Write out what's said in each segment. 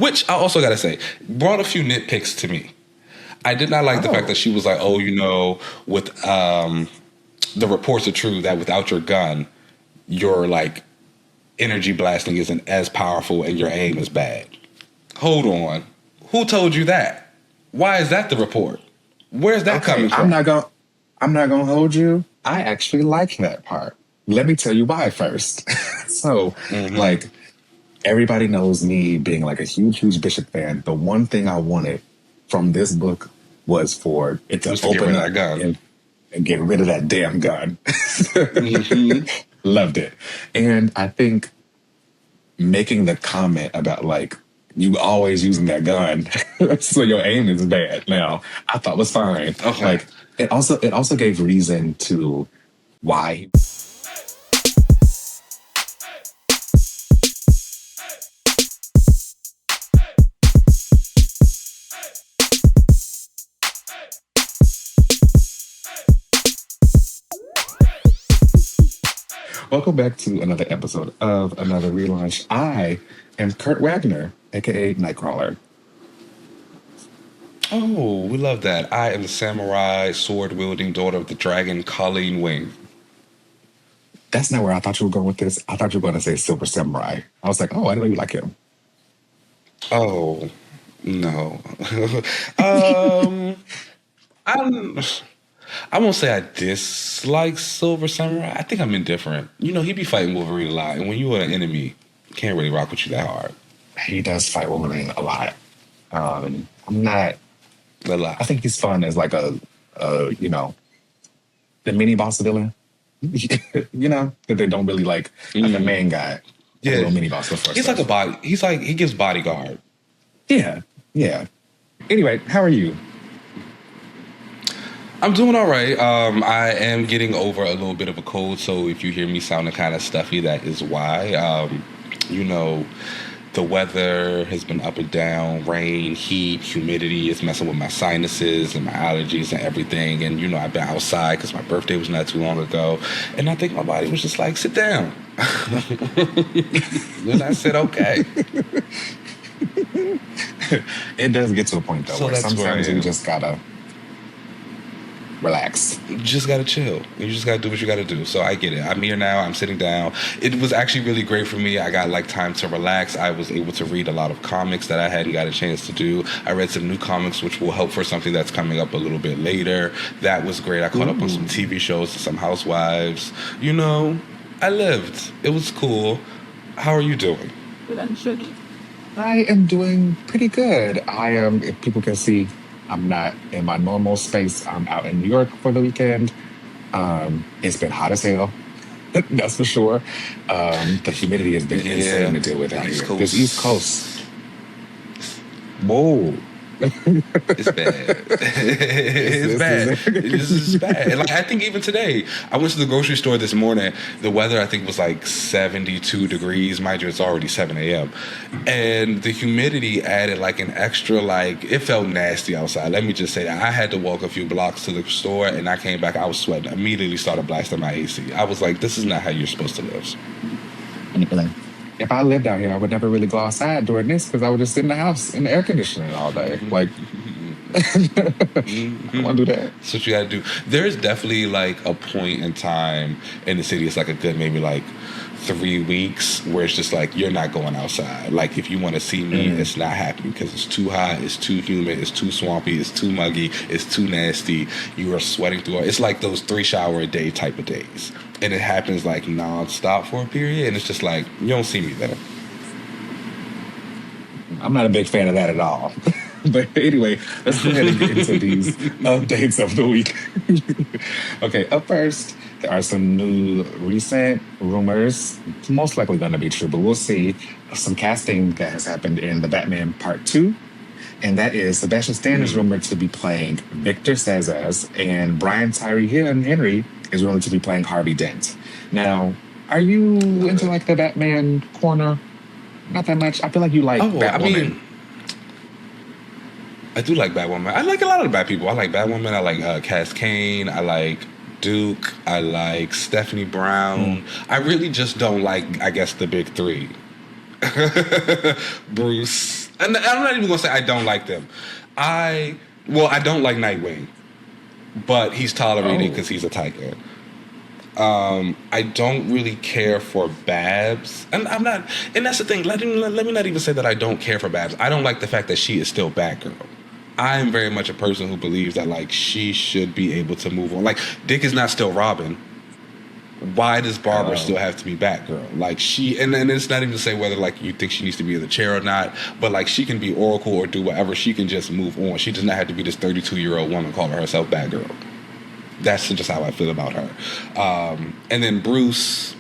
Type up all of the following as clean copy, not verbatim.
Which I also got to say, brought a few nitpicks to me. I did not like the fact that she was like, oh, with the reports are true that without your gun, your like energy blasting isn't as powerful and your aim is bad. Hold on. Who told you that? Why is that the report? Where's that coming from? I'm not gonna hold you. I actually like that part. Let me tell you why first. So, like, everybody knows me being like a huge Bishop fan. The one thing I wanted from this book was for it to open up and get rid of that damn gun. Loved it. And I think making the comment about like, you always using that gun, so your aim is bad now, I thought was fine. Okay. Like, it also gave reason to why. Welcome back to another episode of another Relaunch. I am Kurt Wagner, aka Nightcrawler. Oh, we love that. I am the samurai, sword-wielding daughter of the dragon, Colleen Wing. That's not where I thought you were going with this. I thought you were going to say Silver Samurai. I was like, oh, I didn't know you like him. Oh, no. I won't say I dislike Silver Samurai. I think I'm indifferent. He be fighting Wolverine a lot, and when you are an enemy, can't really rock with you that hard. He does fight Wolverine a lot. I'm not... A lot. I think he's fun as like the mini boss villain. That they don't really like the main guy. Yeah, little mini boss. He's like a body. He gives bodyguard. Yeah. Anyway, how are you? I'm doing all right. I am getting over a little bit of a cold, so if you hear me sounding kind of stuffy, that is why. The weather has been up and down, rain, heat, humidity. It's messing with my sinuses and my allergies and everything. And, I've been outside because my birthday was not too long ago. And I think my body was just like, sit down. And I said, okay. It does get to a point, though, where sometimes you just gotta relax. You just gotta chill. You just gotta do what you gotta do. So I get it. I'm here now. I'm sitting down. It was actually really great for me. I got time to relax. I was able to read a lot of comics that I hadn't got a chance to do. I read some new comics, which will help for something that's coming up a little bit later. That was great. I caught up on some TV shows, some Housewives. I lived. It was cool. How are you doing? I am doing pretty good. I am, if people can see, I'm not in my normal space. I'm out in New York for the weekend. It's been hot as hell. That's for sure. The humidity has been insane to deal with out here. This East Coast. Whoa. It's bad. It's bad. This is bad. Like, I think even today, I went to the grocery store this morning. The weather, I think, was like 72 degrees. Mind you, it's already 7 a.m. And the humidity added like an extra, it felt nasty outside. Let me just say that. I had to walk a few blocks to the store, and I came back, I was sweating. I immediately started blasting my AC. I was like, this is not how you're supposed to live. If I lived out here, I would never really go outside during this because I would just sit in the house in the air conditioning all day. Like, I want to do that. That's what you got to do. There's definitely a point in time in the city. It's a good maybe 3 weeks where it's just you're not going outside. If you want to see me, it's not happening because it's too hot, it's too humid, it's too swampy, it's too muggy, it's too nasty. You are sweating through it. It's like those 3 shower a day type of days. And it happens nonstop for a period, and it's just you don't see me there. I'm not a big fan of that at all. But anyway, let's go ahead and get into these updates of the week. Okay, up first, there are some new recent rumors, most likely going to be true, but we'll see, some casting that has happened in The Batman Part 2. And that is Sebastian Stan is rumored to be playing Victor Zsasz, and Tyree Henry is rumored to be playing Harvey Dent. Now, are you into the Batman corner? Not that much. I feel like you like Batwoman. I do like Batwoman. I like a lot of the Bat people. I like Batwoman. I like Cass Kane. I like Duke. I like Stephanie Brown. I really just don't like, I guess, the big three. Bruce, And I'm not even going to say I don't like them. I don't like Nightwing, but he's tolerated because he's a Tycoon. I don't really care for Babs, and I'm not. And that's the thing. Let me not even say that I don't care for Babs. I don't like the fact that she is still Batgirl. I am very much a person who believes that like she should be able to move on. Like Dick is not still Robin. Why does Barbara still have to be Batgirl? Like and it's not even to say whether like you think she needs to be in the chair or not, but like she can be Oracle or do whatever. She can just move on. She does not have to be this 32-year-old woman calling herself Batgirl. That's just how I feel about her. And then Bruce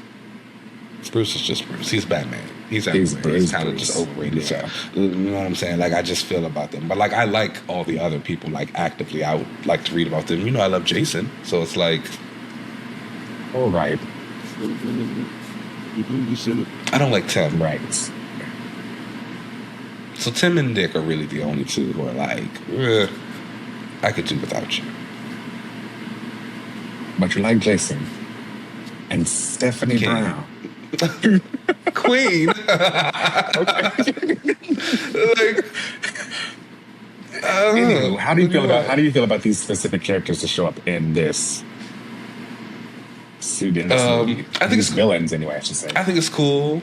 is just Bruce. He's Batman. He's everywhere. He's kind of just overrated. Yeah. You know what I'm saying? Like I just feel about them. But like I like all the other people like actively. I would like to read about them. You know, I love Jason. So it's like, all right. I don't like Tim. Right. So Tim and Dick are really the only two who are like, I could do without you. But you like Jason and Stephanie Brown. Queen. Like, anyway, how do you feel about these specific characters to show up in this suit in this movie? I think it's villains anyway, I should say. I think it's cool.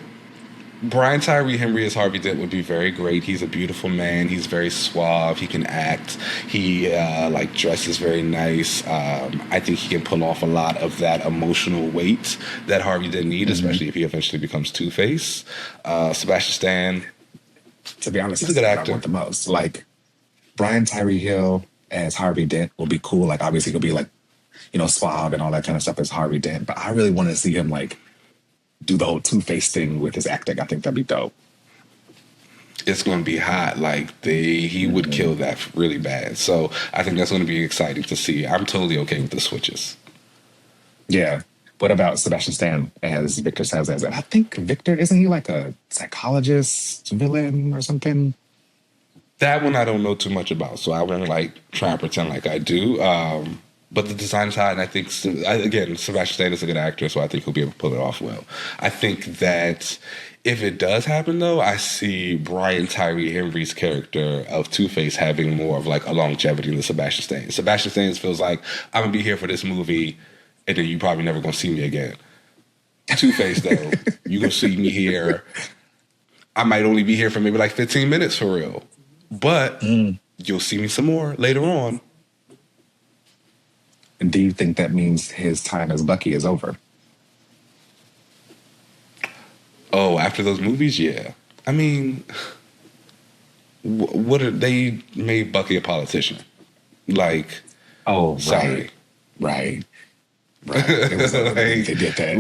Brian Tyree Henry as Harvey Dent would be very great. He's a beautiful man. He's very suave. He can act. He like dresses very nice. I think he can pull off a lot of that emotional weight that Harvey didn't need, especially if he eventually becomes Two-Face. Sebastian Stan. To be honest, he's a good actor. I want the most. Like Brian Tyree Hill as Harvey Dent will be cool. Like obviously he'll be like, you know, suave and all that kind of stuff as Harvey Dent. But I really want to see him like do the whole Two-Face thing with his acting. I think that'd be dope. It's going to be hot. Like he would kill that really bad. So I think that's going to be exciting to see. I'm totally okay with the switches. Yeah. What about Sebastian Stan as Victor Zsasz? I think Victor, isn't he like a psychologist villain or something? That one I don't know too much about. So I want to like try and pretend like I do. But the design is hot, and I think, again, Sebastian Stan is a good actor, so I think he'll be able to pull it off well. I think that if it does happen, though, I see Brian Tyree Henry's character of Two-Face having more of, like, a longevity than Sebastian Stan. Sebastian Stan feels like, I'm going to be here for this movie, and then you probably never going to see me again. Two-Face, though, you going to see me here. I might only be here for maybe, like, 15 minutes for real. But you'll see me some more later on. And do you think that means his time as Bucky is over? Oh, after those movies, yeah. I mean, what are they made Bucky a politician? Like, oh, sorry, right. It was like, they did that.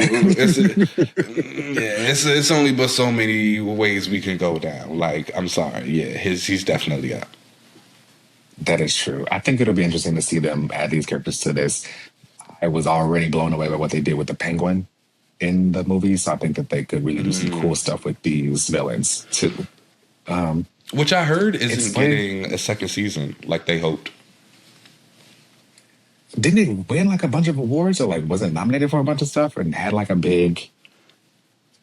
It's only but so many ways we can go down. Like, I'm sorry, yeah, he's definitely up. That is true. I think it'll be interesting to see them add these characters to this. I was already blown away by what they did with the Penguin in the movie, so I think that they could really do some cool stuff with these villains too. Which I heard isn't getting a second season like they hoped. Didn't it win like a bunch of awards, or like was it nominated for a bunch of stuff and had like a big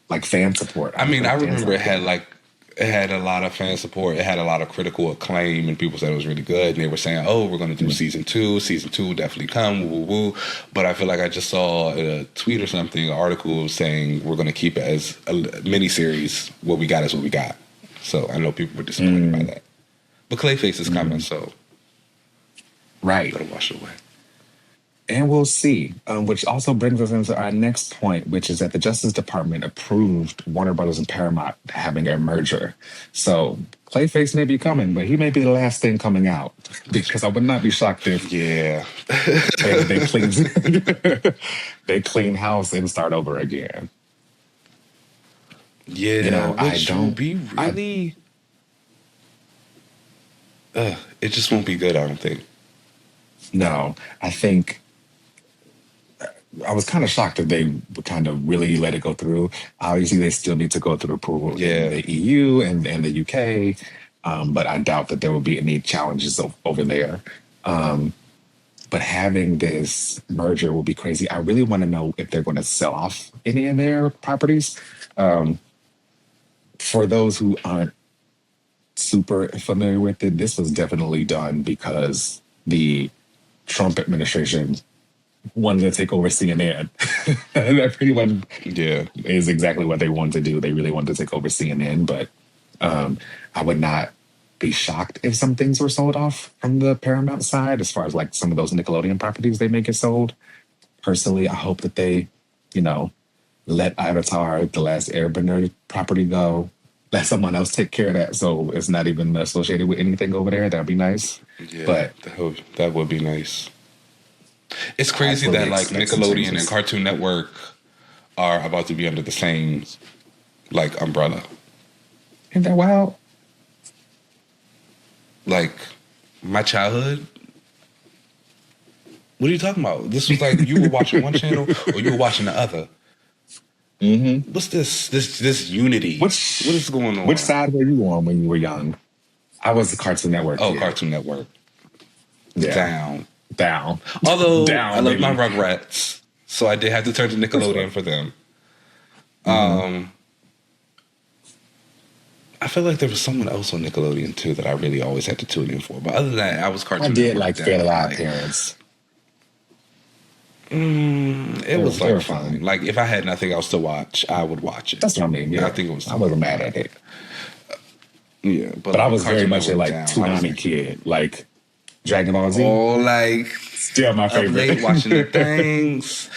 like fan support? I mean, I remember it had a lot of fan support. It had a lot of critical acclaim, and people said it was really good. And they were saying, "Oh, we're going to do season 2. Season 2 will definitely come." Woo, woo, woo. But I feel like I just saw a tweet or something, an article saying we're going to keep it as a miniseries. What we got is what we got. So I know people were disappointed by that. But Clayface is coming, so right, gotta wash it away. And we'll see, which also brings us into our next point, which is that the Justice Department approved Warner Brothers and Paramount having a merger. So Clayface may be coming, but he may be the last thing coming out, because I would not be shocked if they clean house and start over again. Yeah, you know, I don't be really. It just won't be good, I don't think. No, I think. I was kind of shocked that they would kind of really let it go through. Obviously, they still need to go through approval in the EU and the UK, but I doubt that there will be any challenges over there. But having this merger will be crazy. I really want to know if they're going to sell off any of their properties. For those who aren't super familiar with it, this was definitely done because the Trump administration wanted to take over CNN. That pretty much is exactly what they wanted to do. They really wanted to take over CNN, but I would not be shocked if some things were sold off from the Paramount side, as far as like some of those Nickelodeon properties they may get sold. Personally, I hope that they, let Avatar, The Last Airbender property go. Let someone else take care of that, so it's not even associated with anything over there. That'd be nice. Yeah, but that would be nice. It's crazy that like Nickelodeon and Cartoon Network are about to be under the same like umbrella. Ain't that wild? Like my childhood. What are you talking about? This was like you were watching one channel or you were watching the other. Mm-hmm. What's this unity? What is going on? Which side were you on when you were young? I was the Cartoon Network. Oh, Cartoon Network. Yeah. Down. Although I love my Rugrats, so I did have to turn to Nickelodeon for them. I feel like there was someone else on Nickelodeon too that I really always had to tune in for. But other than that, I was Cartoon Network. I did like Fairly Odd Parents. It was like fun. Like if I had nothing else to watch, I would watch it. That's what I mean. Yeah. I think it was. I wasn't mad at it. Yeah, but I was very much a like Toonami kid, like Dragon Ball Z. Oh, like still my favorite. Late watching the things.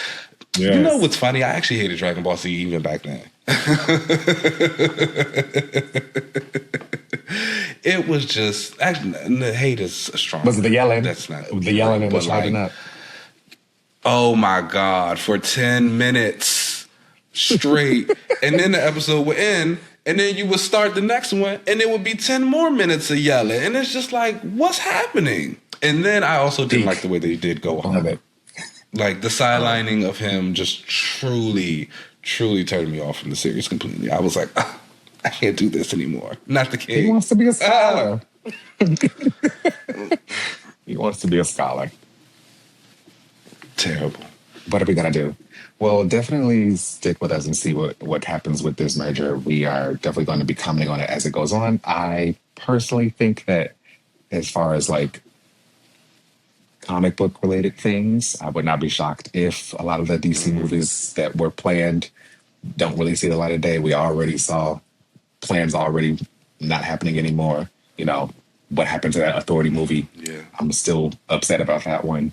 Yes. You know what's funny? I actually hated Dragon Ball Z even back then. It was just the hate is a strong. Was it the yelling? That's not the yelling and the shouting up. Oh my God! For 10 minutes straight, and then the episode would end, and then you would start the next one, and it would be 10 more minutes of yelling, and it's just like, what's happening? And then I also didn't like the way they did go on. Like the sidelining of him just truly turned me off from the series completely. I was like, I can't do this anymore. Not the king. He wants to be a scholar. He wants to be a scholar. Terrible. What are we going to do? Well, definitely stick with us and see what happens with this merger. We are definitely going to be commenting on it as it goes on. I personally think that as far as like comic book related things, I would not be shocked if a lot of the DC movies that were planned don't really see the light of day. We already saw plans already not happening anymore. What happened to that Authority movie? Yeah. I'm still upset about that one.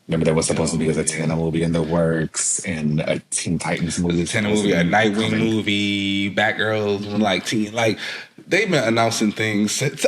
Remember there was supposed to be a Zatanna movie in the works and a Teen Titans movie. A Zatanna movie, a Nightwing movie, Batgirls, like teen, like they've been announcing things since.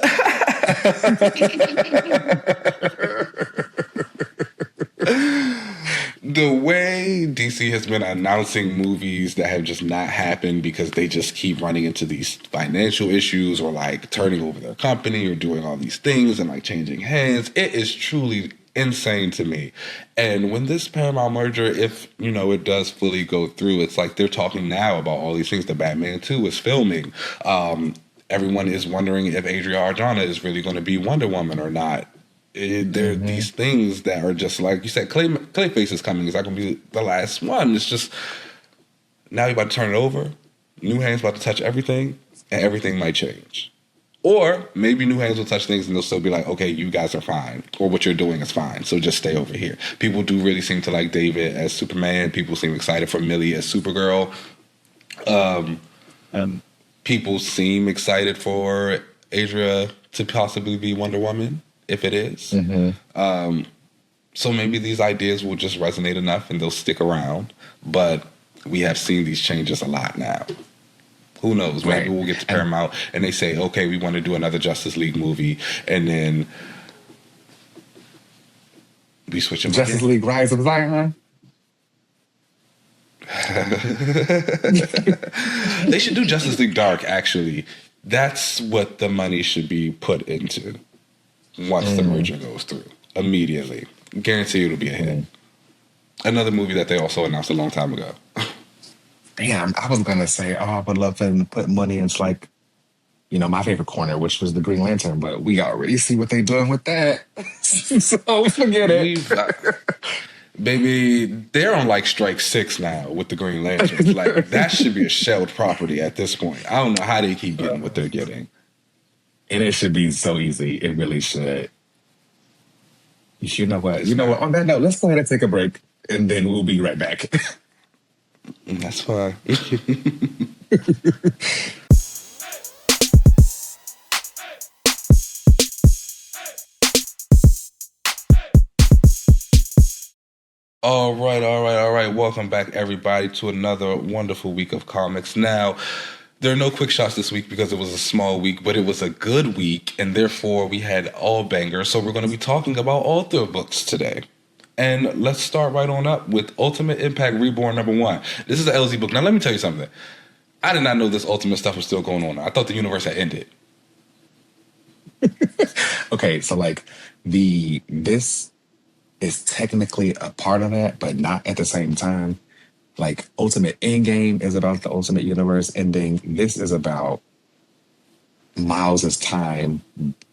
The way DC has been announcing movies that have just not happened because they just keep running into these financial issues or like turning over their company or doing all these things and like changing hands, it is truly insane to me. And when this Paramount merger, if it does fully go through, it's like they're talking now about all these things. The Batman 2 is filming. Everyone is wondering if Adria Arjona is really going to be Wonder Woman or not. There are these things that are just like you said. Clayface is coming. Is that going to be the last one? It's just now you're about to turn it over. New hands about to touch everything, and everything might change. Or maybe new hands will touch things and they'll still be like, okay, you guys are fine. Or what you're doing is fine. So just stay over here. People do really seem to like David as Superman. People seem excited for Millie as Supergirl. People seem excited for Adria to possibly be Wonder Woman, if it is. So maybe these ideas will just resonate enough and they'll stick around. But we have seen these changes a lot now. Who knows? Maybe we'll get to Paramount and they say, okay, we want to do another Justice League movie. And then we switch them Justice League Rise of Zion? They should do Justice League Dark, actually. That's what the money should be put into once the merger goes through. Immediately. Guarantee it'll be a hit. Another movie that they also announced a long time ago. Damn, I was gonna say, I would love them to put money into like, my favorite corner, which was the Green Lantern, but we already see what they're doing with that. So forget it. Baby, they're on like strike 6 now with the Green Lanterns. Like that should be a shelled property at this point. I don't know how they keep getting what they're getting. And it should be so easy. It really should. You know what? On that note, let's go ahead and take a break, and then we'll be right back. That's fine. All right. Welcome back, everybody, to another wonderful week of comics. Now, there are no quick shots this week because it was a small week, but it was a good week, and therefore we had all bangers. So we're going to be talking about all the books today. And let's start right on up with Ultimate Impact Reborn #1. This is an LZ book. Now, let me tell you something. I did not know this Ultimate stuff was still going on. I thought the universe had ended. Okay, so like this is technically a part of that, but not at the same time. Like Ultimate Endgame is about the Ultimate Universe ending. This is about Miles's time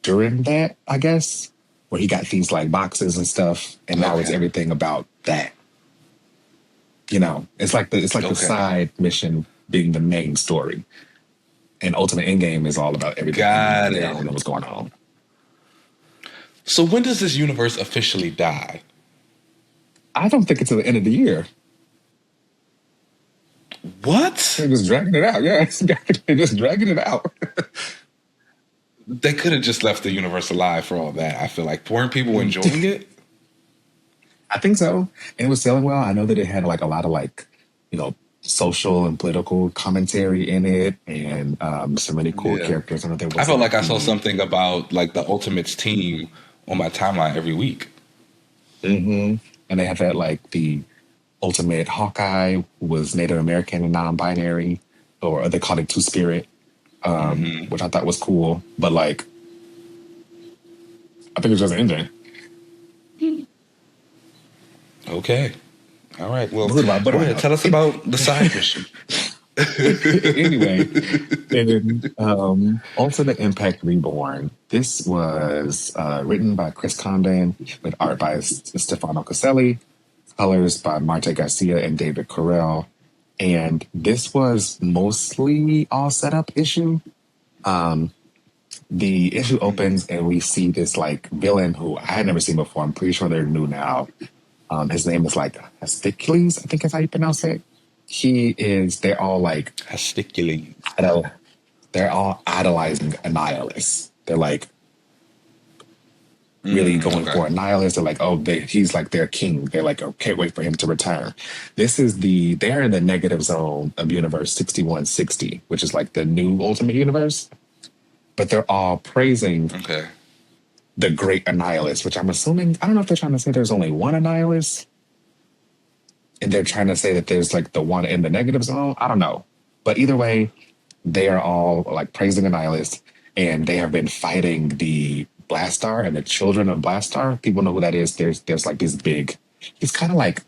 during that, I guess, where he got these like boxes and stuff, and now it's everything about that. You know, it's like the side mission being the main story, and Ultimate Endgame is all about everything. Got it. I don't know what's going on. So when does this universe officially die? I don't think it's at the end of the year. What? They're just dragging it out. Yeah, they're just dragging it out. They could have just left the universe alive for all that. I feel like weren't people enjoying it? I think so. And it was selling well. I know that it had like a lot of like, social and political commentary in it, and some really cool characters. I felt like I saw something about like the Ultimates team on my timeline every week. Mm-hmm. And they have that like the Ultimate Hawkeye, who was Native American and non-binary, or they called it Two-Spirit, which I thought was cool. But like, I think it's just ending. Okay. All right. Well, go ahead. Tell us about the side mission. Anyway, Ultimate Impact Reborn. This was written by Chris Condon with art by Stefano Caselli, colors by Marte Garcia and David Carell. And this was mostly all setup issue. The issue opens and we see this like villain who I had never seen before. I'm pretty sure they're new now. His name is like Hasticles, I think is how you pronounce it. They're all like Hasticles. They're all idolizing Annihilus. They're like really going for Annihilus. They're like, he's like their king. They're like, can't wait for him to return. They're in the negative zone of Universe 6160, which is like the new Ultimate Universe. But they're all praising the great Annihilus, which I'm assuming, I don't know if they're trying to say there's only one Annihilus, and they're trying to say that there's like the one in the negative zone. I don't know. But either way, they are all like praising Annihilus, and they have been fighting the Blastar and the children of Blastar. People know who that is. There's like this big, he's kind of like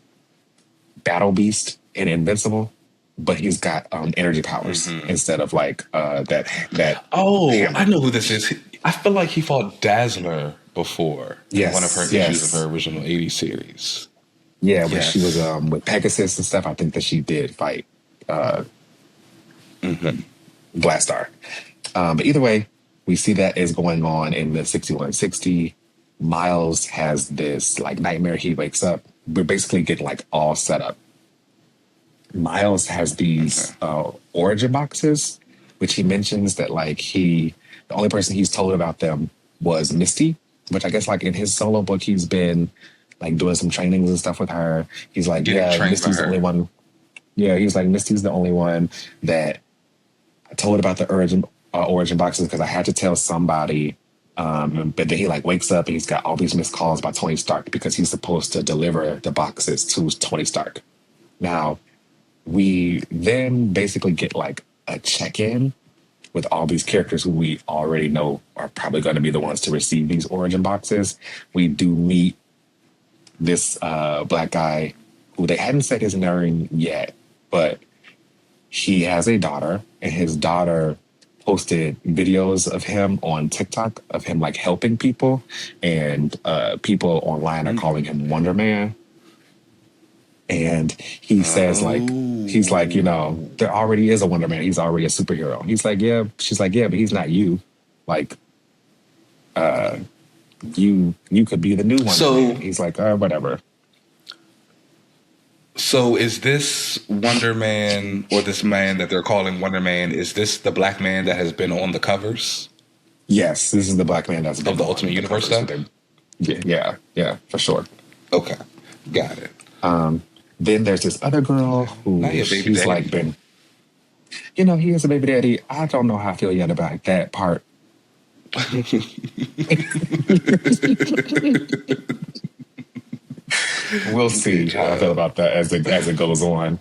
Battle Beast and Invincible, but he's got energy powers instead of like that. Oh, I know who this is. I feel like he fought Dazzler before in one of her issues of her original 80s series. Yeah, when she was with Pegasus and stuff, I think that she did fight Blastar. But either way, we see that is going on in the 6160. Miles has this like nightmare. He wakes up. We're basically getting like all set up. Miles has these origin boxes, which he mentions that like the only person he's told about them was Misty, which I guess like in his solo book, he's been like doing some trainings and stuff with her. He's like, Misty's the only one. Yeah, he's like, Misty's the only one that I told about the origin boxes because I had to tell somebody. But then he like wakes up and he's got all these missed calls by Tony Stark because he's supposed to deliver the boxes to Tony Stark. Now, we then basically get like a check-in with all these characters who we already know are probably going to be the ones to receive these origin boxes. We do meet this black guy who they hadn't said his name yet, but he has a daughter, and his daughter posted videos of him on TikTok of him like helping people, and people online are calling him Wonder Man. And he says, like, he's like, you know, there already is a Wonder Man. He's already a superhero. He's like, yeah. She's like, yeah, but he's not you. Like, you could be the new Wonder Man. He's like, whatever. So is this Wonder Man, or this man that they're calling Wonder Man, is this the black man that has been on the covers? Yes, this is the black man that's been of the Ultimate Universe stuff? Yeah, for sure. Okay, got it. Then there's this other girl who she's like been, you know, he is a baby daddy. I don't know how I feel yet about that part. We'll see how I feel about that as it goes on.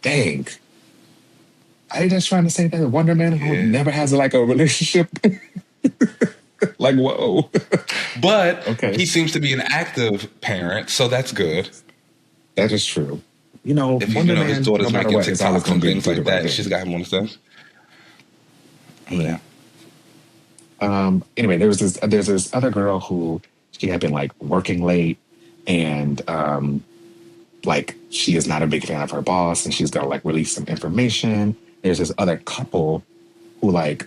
Dang. Are you just trying to say that Wonder Man who never has like a relationship? Like, whoa. But he seems to be an active parent, so that's good. That is true. You know, if Wonder you know Man, his daughter's no making what, TikToks and things like that, right, she's got him on the stuff. Yeah. Anyway, there's this other girl who she had been like working late, and like she is not a big fan of her boss, and she's gonna like release some information. There's this other couple who like,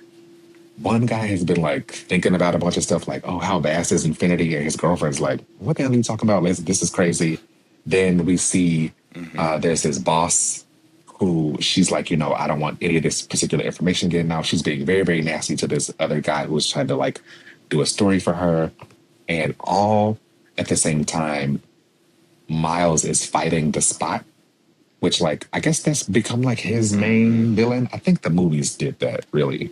one guy has been like thinking about a bunch of stuff like, oh, how vast is infinity? And his girlfriend's like, what the hell are you talking about? This is crazy. Then we see there's this boss who she's like, you know, I don't want any of this particular information getting out. She's being very, very nasty to this other guy who was trying to like do a story for her. And all at the same time, Miles is fighting the Spot, which like, I guess that's become like his main villain. I think the movies did that really.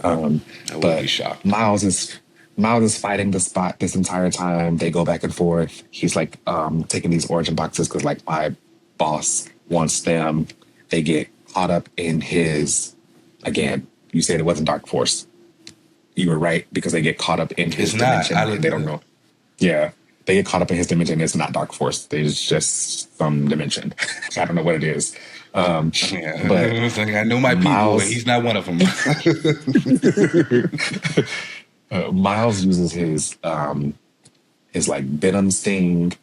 But Miles is fighting the Spot this entire time. They go back and forth. He's like taking these origin boxes because like my boss wants them. They get caught up in his, again, you said it wasn't Dark Force. You were right, because they get caught up in his dimension. And they don't know. Yeah, they get caught up in his dimension. It's not Dark Force. It's just some dimension. I don't know what it is. But I know my people, and he's not one of them. Miles uses his like venom sting,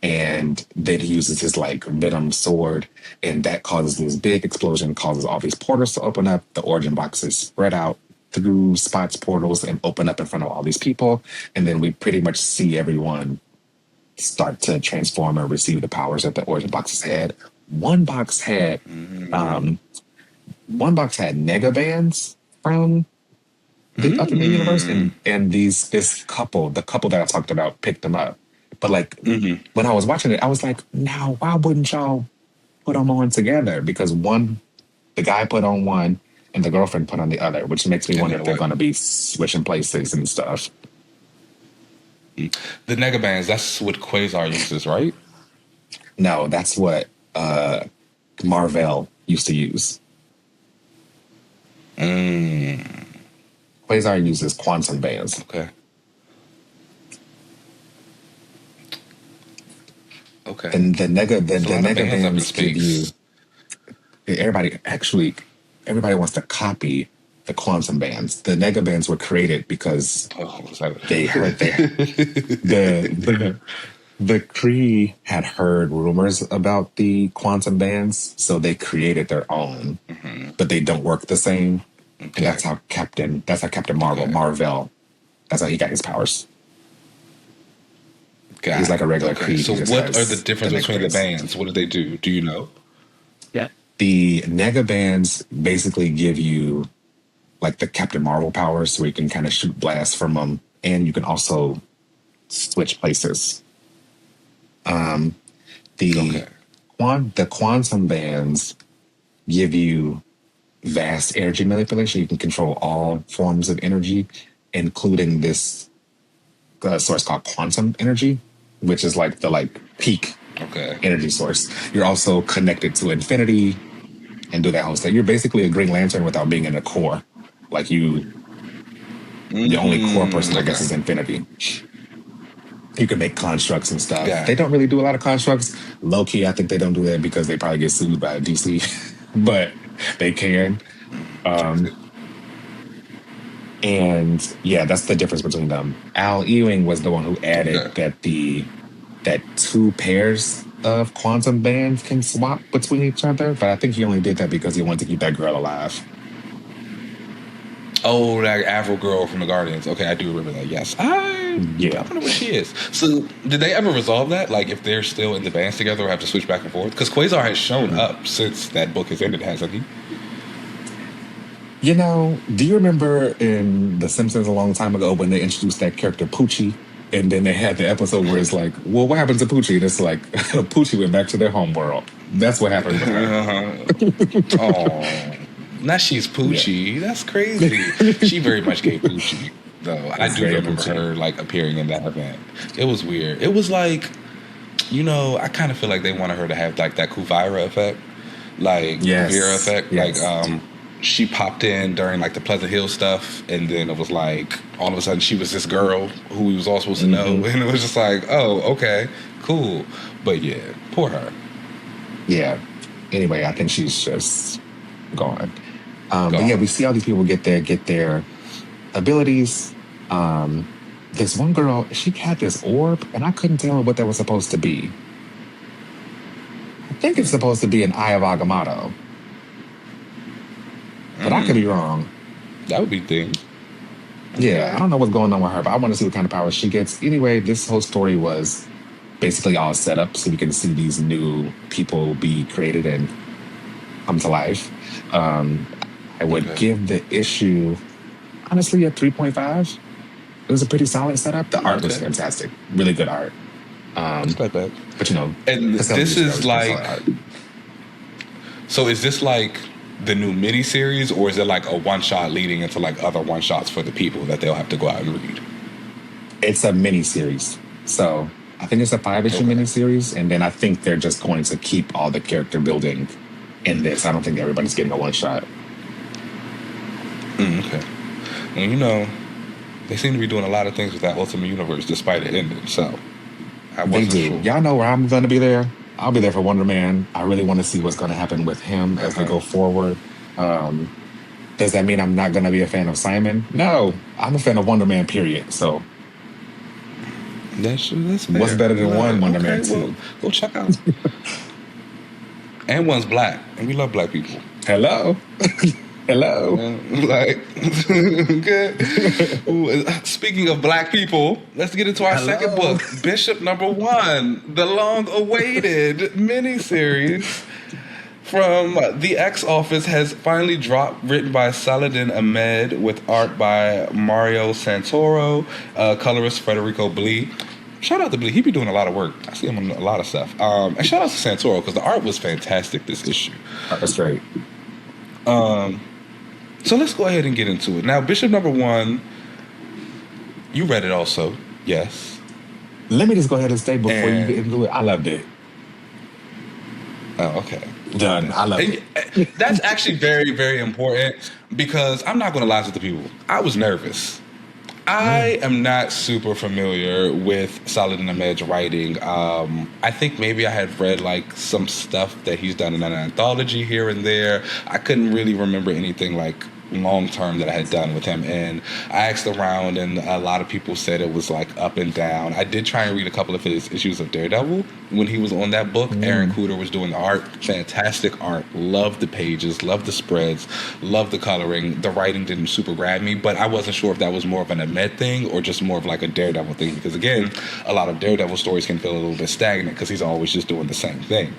and then he uses his like venom sword, and that causes this big explosion, causes all these portals to open up. The origin boxes spread out through Spot's portals and open up in front of all these people, and then we pretty much see everyone start to transform and receive the powers that the origin boxes had. One box had nega bands from the Ultimate Universe, and the couple that I talked about picked them up. But like when I was watching it, I was like, now why wouldn't y'all put them on together? Because the guy put on one and the girlfriend put on the other, which makes me wonder if they're going to be switching places and stuff. The nega bands, that's what Quasar uses, right? No, that's what Marvel used to use. Quasar uses quantum bands. Okay. And the nega bands give you. Everybody wants to copy the quantum bands. The nega bands were created because they heard the Kree had heard rumors about the quantum bands, so they created their own, but they don't work the same. And that's how Captain Marvel, that's how he got his powers. He's like a regular Kree. So what are the differences between the bands? What do they do? Do you know? Yeah. The nega bands basically give you like the Captain Marvel powers, where you can kind of shoot blasts from them, and you can also switch places. The quantum bands give you vast energy manipulation. You can control all forms of energy, including this source called quantum energy, which is like the peak energy source. You're also connected to infinity and do that whole stuff. You're basically a Green Lantern without being in a core. Like the only core person, I guess, is infinity. You can make constructs and stuff. Yeah. They don't really do a lot of constructs. Low key, I think they don't do that because they probably get sued by DC, but they can. And yeah, that's the difference between them. Al Ewing was the one who added that the that two pairs of quantum bands can swap between each other, but I think he only did that because he wanted to keep that girl alive. Oh, that Afro girl from the Guardians. Okay, I do remember that. Yes. I don't know where she is. So, did they ever resolve that? Like, if they're still in the bands together or have to switch back and forth? Because Quasar has shown up since that book has ended, hasn't he? You know, do you remember in The Simpsons a long time ago when they introduced that character Poochie? And then they had the episode where it's like, well, what happened to Poochie? And it's like, Poochie went back to their home world. That's what happened with her. Oh. Now she's Poochie. Yeah. That's crazy. She very much gave Poochie, though. I do remember her like appearing in that event. It was weird. It was like, you know, I kind of feel like they wanted her to have like that Kuvira effect, like Kuvira effect. Yes. Like, she popped in during like the Pleasant Hill stuff, and then it was like all of a sudden she was this girl who we was all supposed to know, and it was just like, oh, okay, cool. But yeah, poor her. Yeah. Anyway, I think she's just gone. But yeah, we see all these people get their abilities. This one girl, she had this orb, and I couldn't tell what that was supposed to be. I think it's supposed to be an Eye of Agamotto. But I could be wrong. That would be things. Yeah, I don't know what's going on with her, but I want to see what kind of powers she gets. Anyway, this whole story was basically all set up so we can see these new people be created and come to life. I would give the issue, honestly, a 3.5. It was a pretty solid setup. The art was fantastic. Really good art. It's not bad. But, you know. And this is like... So is this like the new miniseries, or is it like a one-shot leading into like other one-shots for the people that they'll have to go out and read? It's a miniseries. So I think it's a 5-issue miniseries, and then I think they're just going to keep all the character building in this. I don't think everybody's getting a one-shot. Okay. Well, you know, they seem to be doing a lot of things with that Ultimate Universe despite it ending, so I wasn't sure. Y'all know where I'm going to be there. I'll be there for Wonder Man. I really want to see what's going to happen with him as we go forward. Does that mean I'm not going to be a fan of Simon? No. I'm a fan of Wonder Man, period. So that's fair. What's better than one Wonder Man 2? Well, go check out. And one's black, and we love black people. Hello. Hello. Like, good. Speaking of black people, let's get into our second book, Bishop #1, the long-awaited miniseries from the X Office has finally dropped, written by Saladin Ahmed with art by Mario Santoro, colorist Federico Blee. Shout out to Blee. He be doing a lot of work. I see him on a lot of stuff. And shout out to Santoro because the art was fantastic this issue. That's great. So let's go ahead and get into it. Now, Bishop #1, you read it also, yes. Let me just go ahead and say before you get into it, I loved it. Oh, okay. Done. I loved it. That's actually very, very important because I'm not going to lie to the people. I was nervous. I am not super familiar with Saladin Ahmed's writing. I think maybe I had read like some stuff that he's done in an anthology here and there. I couldn't really remember anything like long term that I had done with him, and I asked around and a lot of people said it was like up and down. I did try and read a couple of his issues of Daredevil when he was on that book. Aaron Cooter was doing the art. Fantastic art. Loved the pages, loved the spreads, loved the coloring. The writing didn't super grab me, but I wasn't sure if that was more of an Ahmed thing or just more of like a Daredevil thing, because again, a lot of Daredevil stories can feel a little bit stagnant because he's always just doing the same thing.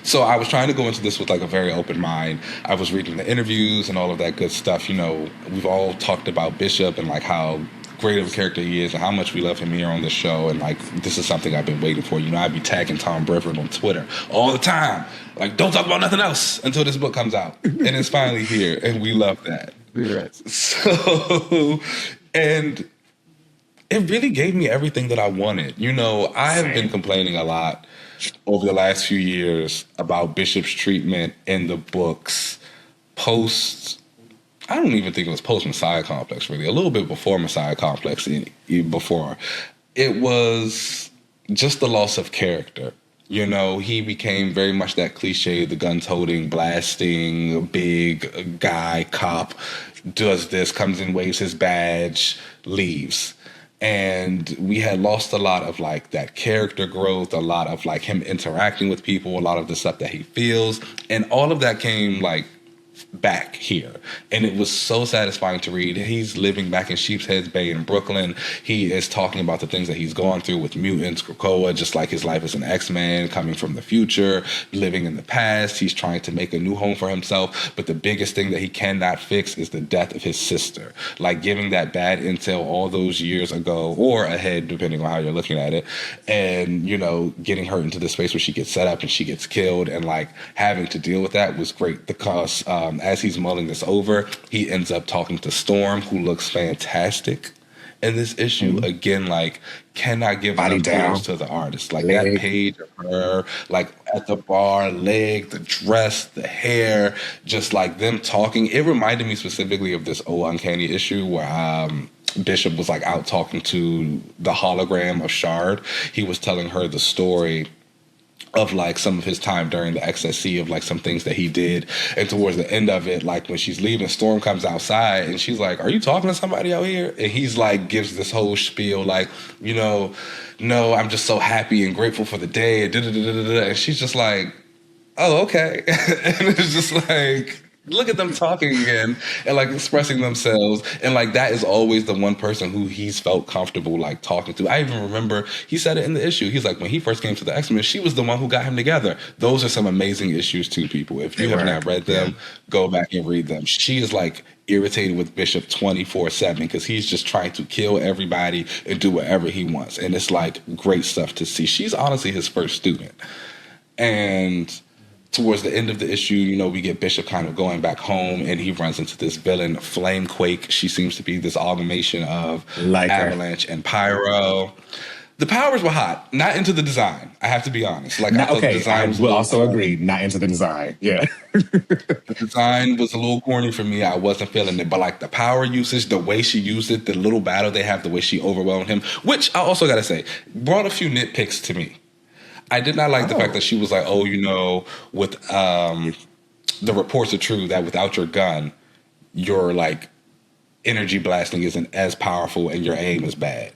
So I was trying to go into this with like a very open mind. I was reading the interviews and all of that good stuff. You know, we've all talked about Bishop and like how great of a character he is and how much we love him here on the show. And like, this is something I've been waiting for. You know, I'd be tagging Tom Brevoort on Twitter all the time. Like, don't talk about nothing else until this book comes out. And it's finally here. And we love that. Yes. So, and it really gave me everything that I wanted. You know, I have been complaining a lot over the last few years about Bishop's treatment in the books post, I don't even think it was post Messiah Complex, really. A little bit before Messiah Complex, even before. It was just the loss of character. You know, he became very much that cliche, the gun-toting, blasting, big guy, cop, does this, comes in, waves his badge, leaves. And we had lost a lot of like that character growth, a lot of like him interacting with people, a lot of the stuff that he feels. And all of that came like back here, and it was so satisfying to read. He's living back in Sheepshead Bay in Brooklyn. He is talking about the things that he's gone through with mutants, Krakoa, just like his life as an X-Man, coming from the future, living in the past. He's trying to make a new home for himself, but the biggest thing that he cannot fix is the death of his sister. Like giving that bad intel all those years ago, or ahead, depending on how you're looking at it, and, you know, getting her into the space where she gets set up and she gets killed, and like having to deal with that was great because as he's mulling this over, he ends up talking to Storm, who looks fantastic in this issue. Again, like, cannot give enough kudos to the artist. Like that page of her, like at the bar, leg, the dress, the hair, just like them talking. It reminded me specifically of this old Uncanny issue where Bishop was like out talking to the hologram of Shard. He was telling her the story of like some of his time during the XSC, of like some things that he did. And towards the end of it, like when she's leaving, Storm comes outside and she's like, "Are you talking to somebody out here?" And he's like, gives this whole spiel like, you know, "No, I'm just so happy and grateful for the day." And she's just like, "Oh, okay." And it's just like, look at them talking again and like expressing themselves. And like that is always the one person who he's felt comfortable like talking to. I even remember he said it in the issue. He's like, when he first came to the X-Men, she was the one who got him together. Those are some amazing issues too, people. If you have not read them, go back and read them. She is like irritated with Bishop 24/7 because he's just trying to kill everybody and do whatever he wants. And it's like great stuff to see. She's honestly his first student. And towards the end of the issue, you know, we get Bishop kind of going back home, and he runs into this villain, Flamequake. She seems to be this amalgamation of Avalanche and Pyro. The powers were hot, not into the design. I have to be honest. Like, I thought the design will also agree, not into the design. Yeah, the design was a little corny for me. I wasn't feeling it, but like the power usage, the way she used it, the little battle they have, the way she overwhelmed him, which I also got to say brought a few nitpicks to me. I did not like the fact that she was like, "Oh, you know, with the reports are true that without your gun, your like energy blasting isn't as powerful and your aim is bad."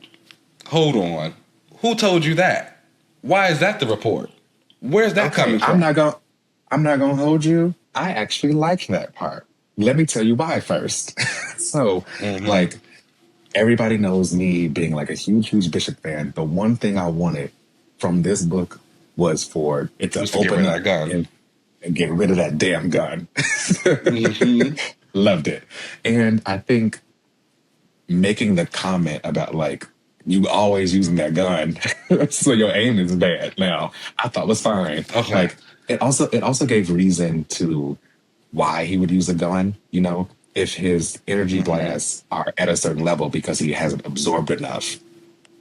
Hold on, who told you that? Why is that the report? Where's that coming from? I'm not gonna hold you. I actually like that part. Let me tell you why first. So, like, everybody knows me being like a huge Bishop fan. The one thing I wanted from this book was for it to open that gun and get rid of that damn gun. Loved it. And I think making the comment about like, you always using that gun, so your aim is bad now, I thought was fine. Okay. Like it also gave reason to why he would use a gun, you know, if his energy blasts are at a certain level because he hasn't absorbed enough.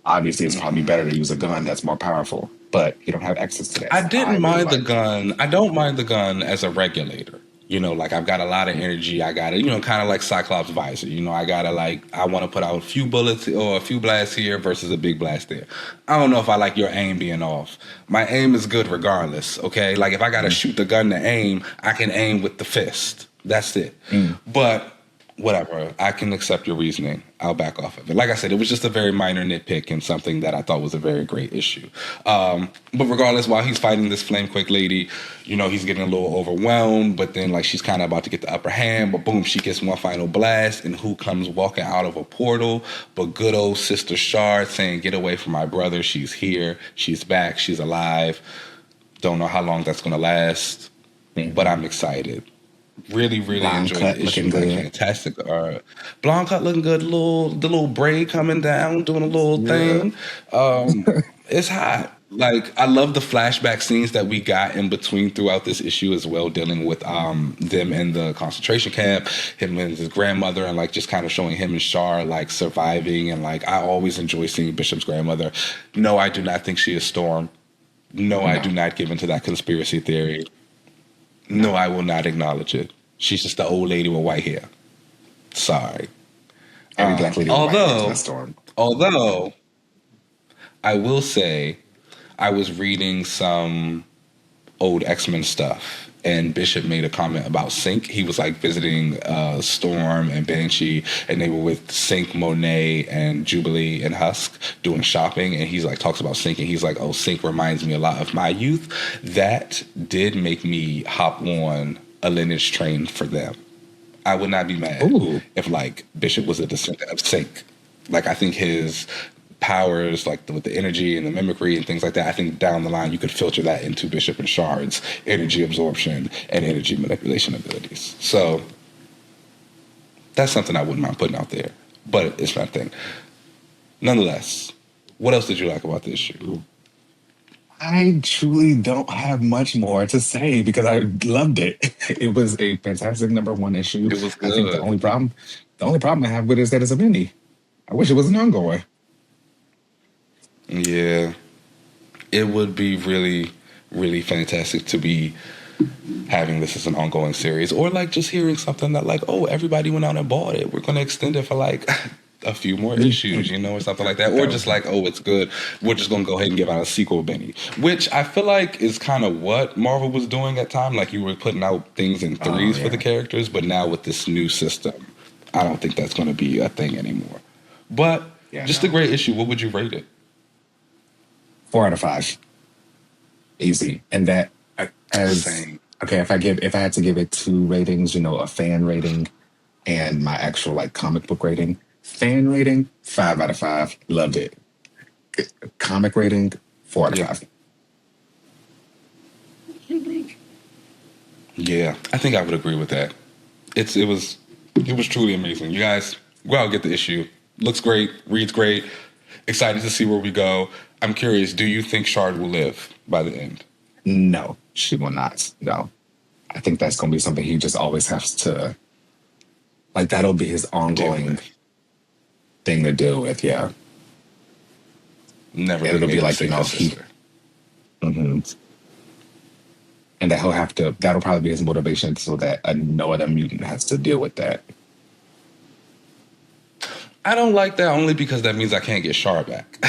Obviously, it's probably better to use a gun that's more powerful, but you don't have access to that. I didn't mind the gun. I don't mind the gun as a regulator. You know, like I've got a lot of energy. I got to, you know, kind of like Cyclops visor. You know, I got to like, I want to put out a few bullets or a few blasts here versus a big blast there. I don't know if I like your aim being off. My aim is good regardless, okay? Like if I got to shoot the gun to aim, I can aim with the fist. That's it. But whatever, I can accept your reasoning. I'll back off of it. Like I said, it was just a very minor nitpick and something that I thought was a very great issue. But regardless, while he's fighting this Flamequake lady, you know, he's getting a little overwhelmed, but then like she's kind of about to get the upper hand, but boom, she gets one final blast, and who comes walking out of a portal but good old Sister Shard saying, "Get away from my brother. She's here. She's back. She's alive." Don't know how long that's going to last, but I'm excited. Really enjoyed the issue. Like fantastic. Blonde cut looking good. The little braid coming down, doing a little thing. It's hot. Like I love the flashback scenes that we got in between throughout this issue as well, dealing with them in the concentration camp, him and his grandmother, and like just kind of showing him and Shar like surviving. And like I always enjoy seeing Bishop's grandmother. No, I do not think she is Storm. No, I do not give into that conspiracy theory. No, I will not acknowledge it. She's just the old lady with white hair. Sorry. Every black lady with white hair is Storm. Although, I will say, I was reading some old X-Men stuff. And Bishop made a comment about Sync. He was like visiting Storm and Banshee, and they were with Sync, Monet, and Jubilee and Husk doing shopping. And he's like, talks about Sync, and he's like, oh, Sync reminds me a lot of my youth. That did make me hop on a lineage train for them. I would not be mad if like Bishop was a descendant of Sync. Like, I think his powers, like with the energy and the mimicry and things like that, I think down the line you could filter that into Bishop and Shard's energy absorption and energy manipulation abilities. So that's something I wouldn't mind putting out there, but it's my thing. Nonetheless, what else did you like about the issue? I truly don't have much more to say because I loved it. It was a fantastic #1 issue. It was good. I think the only problem I have with it is that it's a mini. I wish it was an ongoing. Yeah, it would be really, really fantastic to be having this as an ongoing series, or like just hearing something that like, oh, everybody went out and bought it. We're going to extend it for like a few more issues, or something like that. Or just like, oh, it's good. We're just going to go ahead and give out a sequel, Benny. Which I feel like is kind of what Marvel was doing at time. Like you were putting out things in threes for the characters, but now with this new system, I don't think that's going to be a thing anymore. But a great issue. What would you rate it? 4 out of 5. Easy. And that if I had to give it 2 ratings, a fan rating and my actual like comic book rating. Fan rating, 5 out of 5. Loved it. Comic rating, 4 out of 5. Yeah, I think I would agree with that. It was truly amazing. You guys, go out and get the issue. Looks great, reads great. Excited to see where we go. I'm curious, do you think Shard will live by the end? No, she will not. No. I think that's going to be something he just always has to, like, that'll be his ongoing thing to deal with, yeah. Never. It'll be like, and that that'll probably be his motivation so that no other mutant has to deal with that. I don't like that only because that means I can't get Shard back.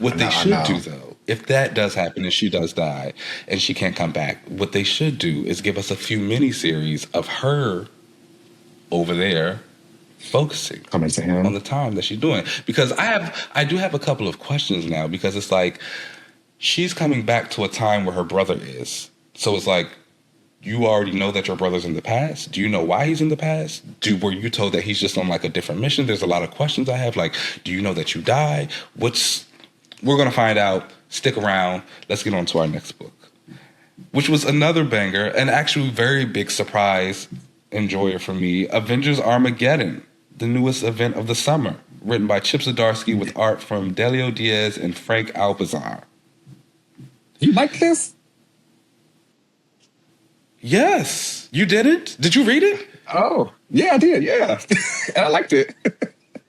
What they should do, though, if that does happen and she does die and she can't come back, what they should do is give us a few miniseries of her over there focusing coming to him on the time that she's doing. Because I do have a couple of questions now, because it's like she's coming back to a time where her brother is. So it's like, you already know that your brother's in the past. Do you know why he's in the past? Were you told that he's just on like a different mission? There's a lot of questions I have. Like, do you know that you die? We're going to find out. Stick around. Let's get on to our next book, which was another banger, and actually very big surprise enjoyer for me. Avengers Armageddon, the newest event of the summer, written by Chip Zdarsky with art from Delio Diaz and Frank Alpizar. You like this? Yes. You didn't? Did you read it? Oh, yeah, I did. Yeah. And I liked it.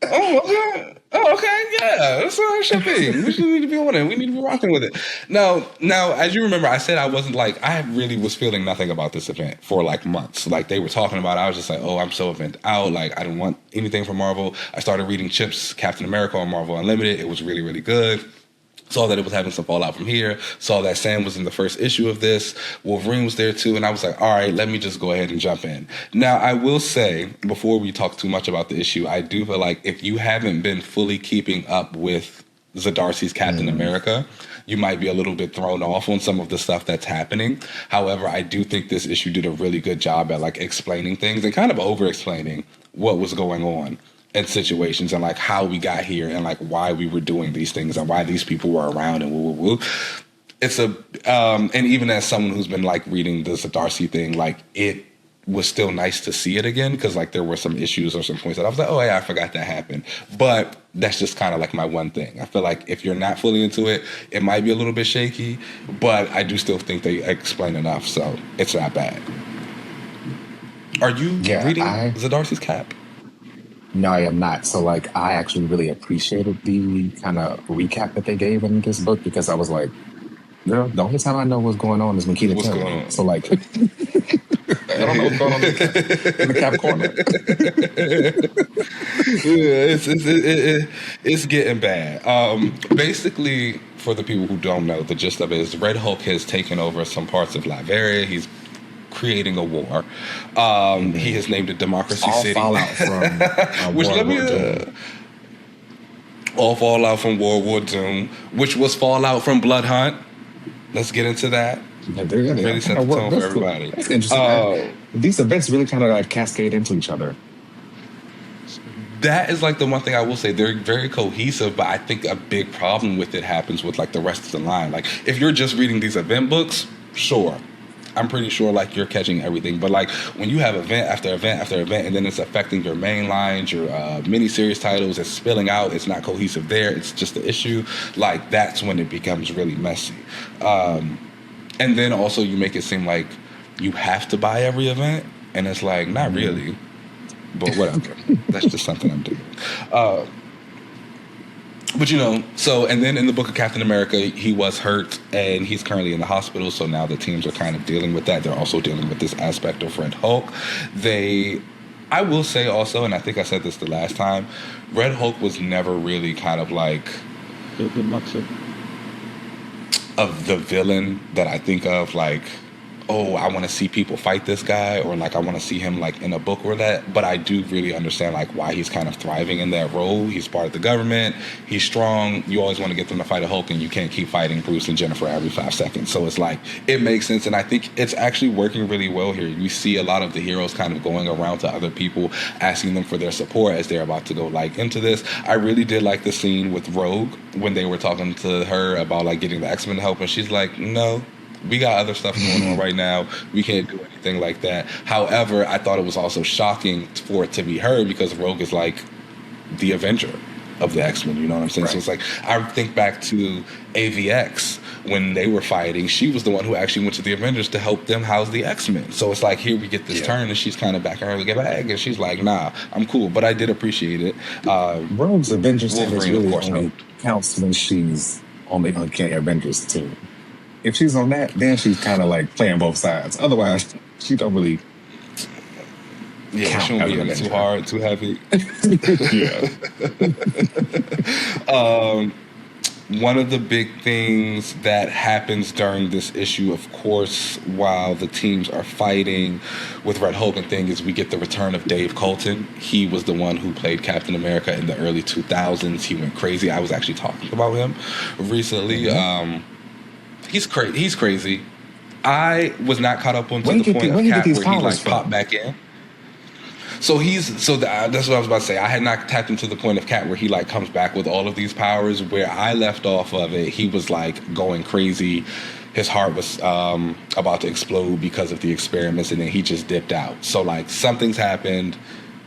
Oh, okay. Oh, okay. Yeah. That's what it should be. We should need to be on it. We need to be rocking with it. Now, as you remember, I said I wasn't like, I really was feeling nothing about this event for like months. Like they were talking about it. I was just like, oh, I'm so event out. Like I didn't want anything from Marvel. I started reading Chip's Captain America on Marvel Unlimited. It was really, really good. Saw that it was having some fallout from here. Saw that Sam was in the first issue of this. Wolverine was there too. And I was like, all right, let me just go ahead and jump in. Now, I will say, before we talk too much about the issue, I do feel like if you haven't been fully keeping up with Zdarsky's Captain America, you might be a little bit thrown off on some of the stuff that's happening. However, I do think this issue did a really good job at like explaining things and kind of over-explaining what was going on and situations and like how we got here and like why we were doing these things and why these people were around and woo. It's and even as someone who's been like reading the Zdarsky thing, like it was still nice to see it again, because like there were some issues or some points that I was like, oh yeah, I forgot that happened. But that's just kind of like my one thing. I feel like if you're not fully into it, it might be a little bit shaky, but I do still think they explain enough, so it's not bad. Are you reading Zdarsky's Cap? No, I am not. So, like, I actually really appreciated the kind of recap that they gave in this book, because I was like, girl, the only time I know what's going on is when Keenan tells me. So, like, I don't know what's going on in the cap corner. It's getting bad. Basically, for the people who don't know, the gist of it is Red Hulk has taken over some parts of Latveria. He's creating a war. He has named it Democracy All City. fallout from Which World let me... War Doom. all fallout from World War Doom, which was fallout from Blood Hunt. Let's get into that. Yeah, Really set the tone for everybody. That's interesting. These events really kind of like cascade into each other. That is like the one thing I will say. They're very cohesive, but I think a big problem with it happens with like the rest of the line. Like if you're just reading these event books, sure. I'm pretty sure like you're catching everything. But like when you have event after event after event and then it's affecting your main lines, your mini-series titles, it's spilling out, it's not cohesive there, it's just the issue, like that's when it becomes really messy. And then also you make it seem like you have to buy every event, and it's like, not really. But whatever. That's just something I'm doing. But you know, so, and then in the book of Captain America, he was hurt and he's currently in the hospital. So now the teams are kind of dealing with that. They're also dealing with this aspect of Red Hulk. I will say also, and I think I said this the last time, Red Hulk was never really kind of like of the villain that I think of, like, oh, I want to see people fight this guy, or like I want to see him like in a book or that. But I do really understand like why he's kind of thriving in that role. He's part of the government. He's strong. You always want to get them to fight a Hulk, and you can't keep fighting Bruce and Jennifer every 5 seconds. So it's like, it makes sense. And I think it's actually working really well here. You see a lot of the heroes kind of going around to other people, asking them for their support as they're about to go like into this. I really did like the scene with Rogue when they were talking to her about like getting the X-Men help, and she's like, no, we got other stuff going on right now. We can't do anything like that. However, I thought it was also shocking for it to be her, because Rogue is like the Avenger of the X-Men, you know what I'm saying? Right. So it's like, I think back to AVX when they were fighting. She was the one who actually went to the Avengers to help them house the X-Men. So it's like, here we get this turn, and she's kind of back in her bag, and she's like, nah, I'm cool. But I did appreciate it. Rogue's Avengers status really of course, only counts when she's on the Uncanny Avengers team. If she's on that, then she's kind of like playing both sides. Otherwise, she don't really. Yeah, she won't be too hard, too heavy. Yeah. One of the big things that happens during this issue, of course, while the teams are fighting with Red Hulk and thing, is we get the return of Dave Colton. He was the one who played Captain America in the early 2000s. He went crazy. I was actually talking about him recently. Mm-hmm. He's crazy. I was not caught up on to the point of Cap where he like popped back in. So that's what I was about to say. I had not tapped into the point of Cap where he like comes back with all of these powers. Where I left off of it, he was like going crazy. His heart was about to explode because of the experiments, and then he just dipped out. So like something's happened.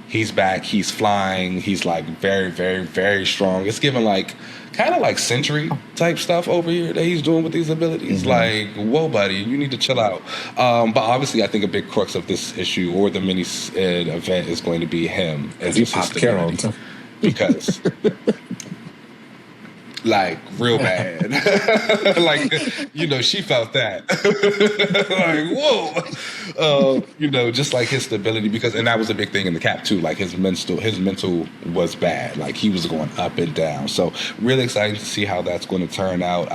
He's back. He's flying. He's like very, very, very strong. It's given like kind of like Sentry type stuff over here that he's doing with these abilities. Mm-hmm. Like, whoa, buddy, you need to chill out. But obviously, I think a big crux of this issue or the mini event is going to be him as he popped Carol, because. Like real bad. Like, you know, she felt that. Like, whoa. You know, just like his stability, because, and that was a big thing in the Cap too. Like his mental was bad. Like he was going up and down. So really exciting to see how that's going to turn out.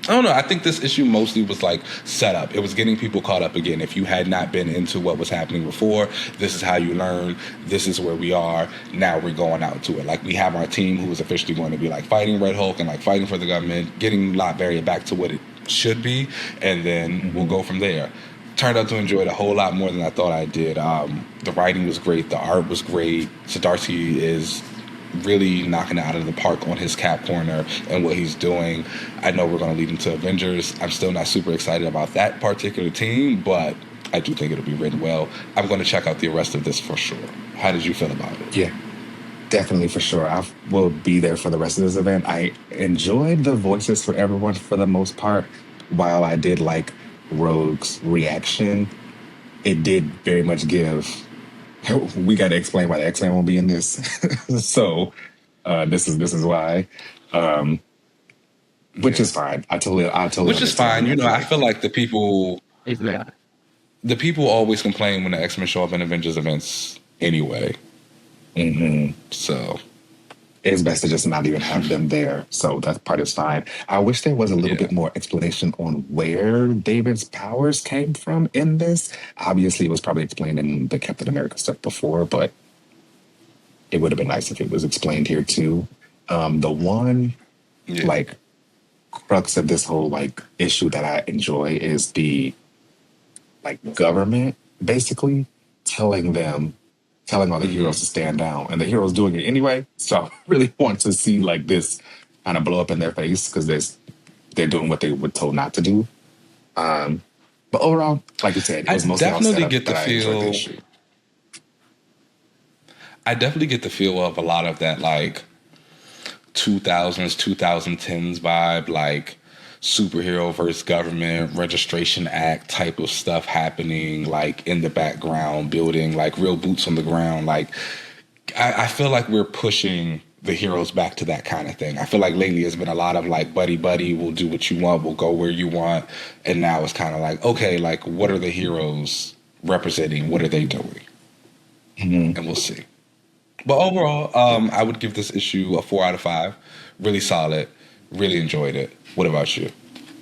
I don't know. I think this issue mostly was like set up. It was getting people caught up again. If you had not been into what was happening before, this is how you learn. This is where we are. Now we're going out to it. Like we have our team who is officially going to be like fighting Red Hulk and like fighting for the government, getting Latveria back to what it should be, and then we'll go from there. Turned out to enjoy it a whole lot more than I thought I did. The writing was great. The art was great. Zdarsky is really knocking it out of the park on his Cap corner and what he's doing. I know we're going to lead into Avengers. I'm still not super excited about that particular team, but I do think it'll be written well. I'm going to check out the rest of this for sure. How did you feel about it? Yeah, definitely for sure. I will be there for the rest of this event. I enjoyed the voices for everyone for the most part. While I did like Rogue's reaction, it did very much give... We got to explain why the X-Men won't be in this. So this is why, which is fine. I totally. Which is fine. You know, I feel like the people. the people always complain when the X-Men show up in Avengers events anyway. So it's best to just not even have them there. So that part is fine. I wish there was a little bit more explanation on where David's powers came from in this. Obviously, it was probably explained in the Captain America stuff before, but it would have been nice if it was explained here too. The one like crux of this whole like issue that I enjoy is the like government basically telling all the heroes to stand down, and the heroes doing it anyway. So I really want to see like this kind of blow up in their face because they're doing what they were told not to do. But overall, like you said, it was mostly all set up that I enjoyed the issue. I definitely get the feel of a lot of that like 2000s, 2010s vibe, like superhero versus government registration act type of stuff happening like in the background, building like real boots on the ground. Like I feel like we're pushing the heroes back to that kind of thing. I feel like lately it's been a lot of like buddy we'll do what you want, we'll go where you want, and now it's kind of like, okay, like what are the heroes representing, what are they doing? And we'll see. But overall, I would give this issue a 4 out of 5. Really solid. Really enjoyed it. What about you?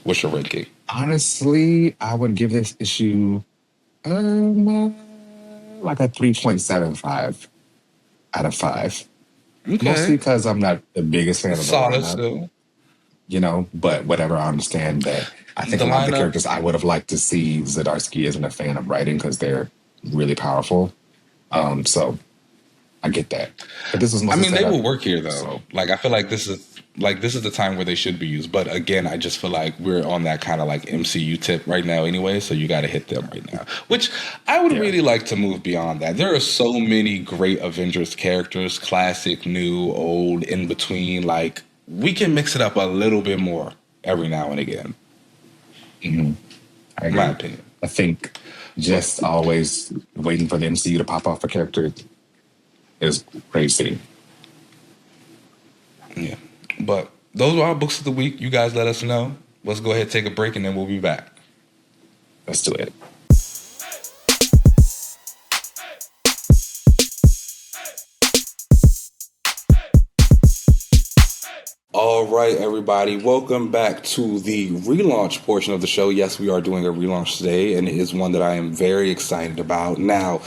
What's your ranking? Honestly, I would give this issue like a 3.75 out of 5. Okay. Mostly because I'm not the biggest fan of the solid lineup, still. You know, but whatever, I understand that. I think a lot of the characters I would have liked to see Zdarsky isn't a fan of writing because they're really powerful. So I get that. But this is mostly they will work here though. So. Like I feel like this is the time where they should be used. But again, I just feel like we're on that kind of like MCU tip right now anyway, so you got to hit them right now. Which I would really like to move beyond that. There are so many great Avengers characters, classic, new, old, in between. Like we can mix it up a little bit more every now and again. I agree. In my opinion. I think just always waiting for the MCU to pop off a character is crazy. Yeah. But those are our books of the week. You guys let us know. Let's go ahead and take a break, and then we'll be back. Let's do it. All right, everybody. Welcome back to the relaunch portion of the show. Yes, we are doing a relaunch today, and it is one that I am very excited about. Now,